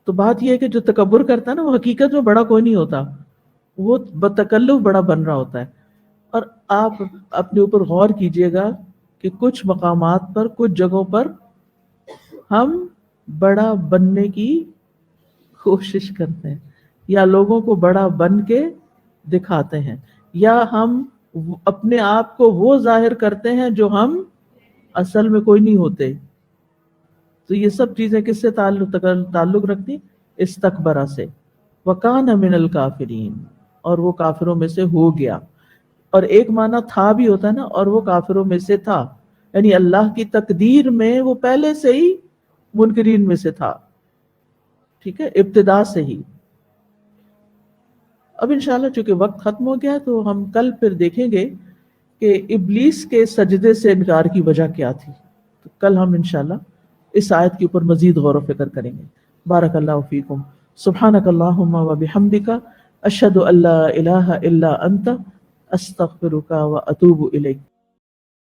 تو بات یہ ہے کہ جو تکبر کرتا ہے نا وہ حقیقت میں بڑا کوئی نہیں ہوتا، وہ بتکلف بڑا بن رہا ہوتا ہے. اور آپ اپنے اوپر غور کیجئے گا کہ کچھ مقامات پر، کچھ جگہوں پر ہم بڑا بننے کی کوشش کرتے ہیں، یا لوگوں کو بڑا بن کے دکھاتے ہیں، یا ہم اپنے آپ کو وہ ظاہر کرتے ہیں جو ہم اصل میں کوئی نہیں ہوتے. تو یہ سب چیزیں کس سے تعلق رکھتی؟ استکبرہ سے. وَكَانَ مِنَ الْكَافِرِينَ، اور وہ کافروں میں سے ہو گیا. اور ایک معنی تھا بھی ہوتا ہے نا، اور وہ کافروں میں سے تھا، یعنی اللہ کی تقدیر میں وہ پہلے سے ہی منکرین میں سے تھا. ٹھیک ہے، ابتدا سے ہی. اب انشاءاللہ چونکہ وقت ختم ہو گیا تو ہم کل پھر دیکھیں گے کہ ابلیس کے سجدے سے انکار کی وجہ کیا تھی. تو کل ہم انشاءاللہ اس آیت کے اوپر مزید غور و فکر کریں گے. بارک اللہ فیکم. سبحانک اللہم و بحمدک، اشہد ان لا الہ الا انت، استغفرک و اتوب الیک.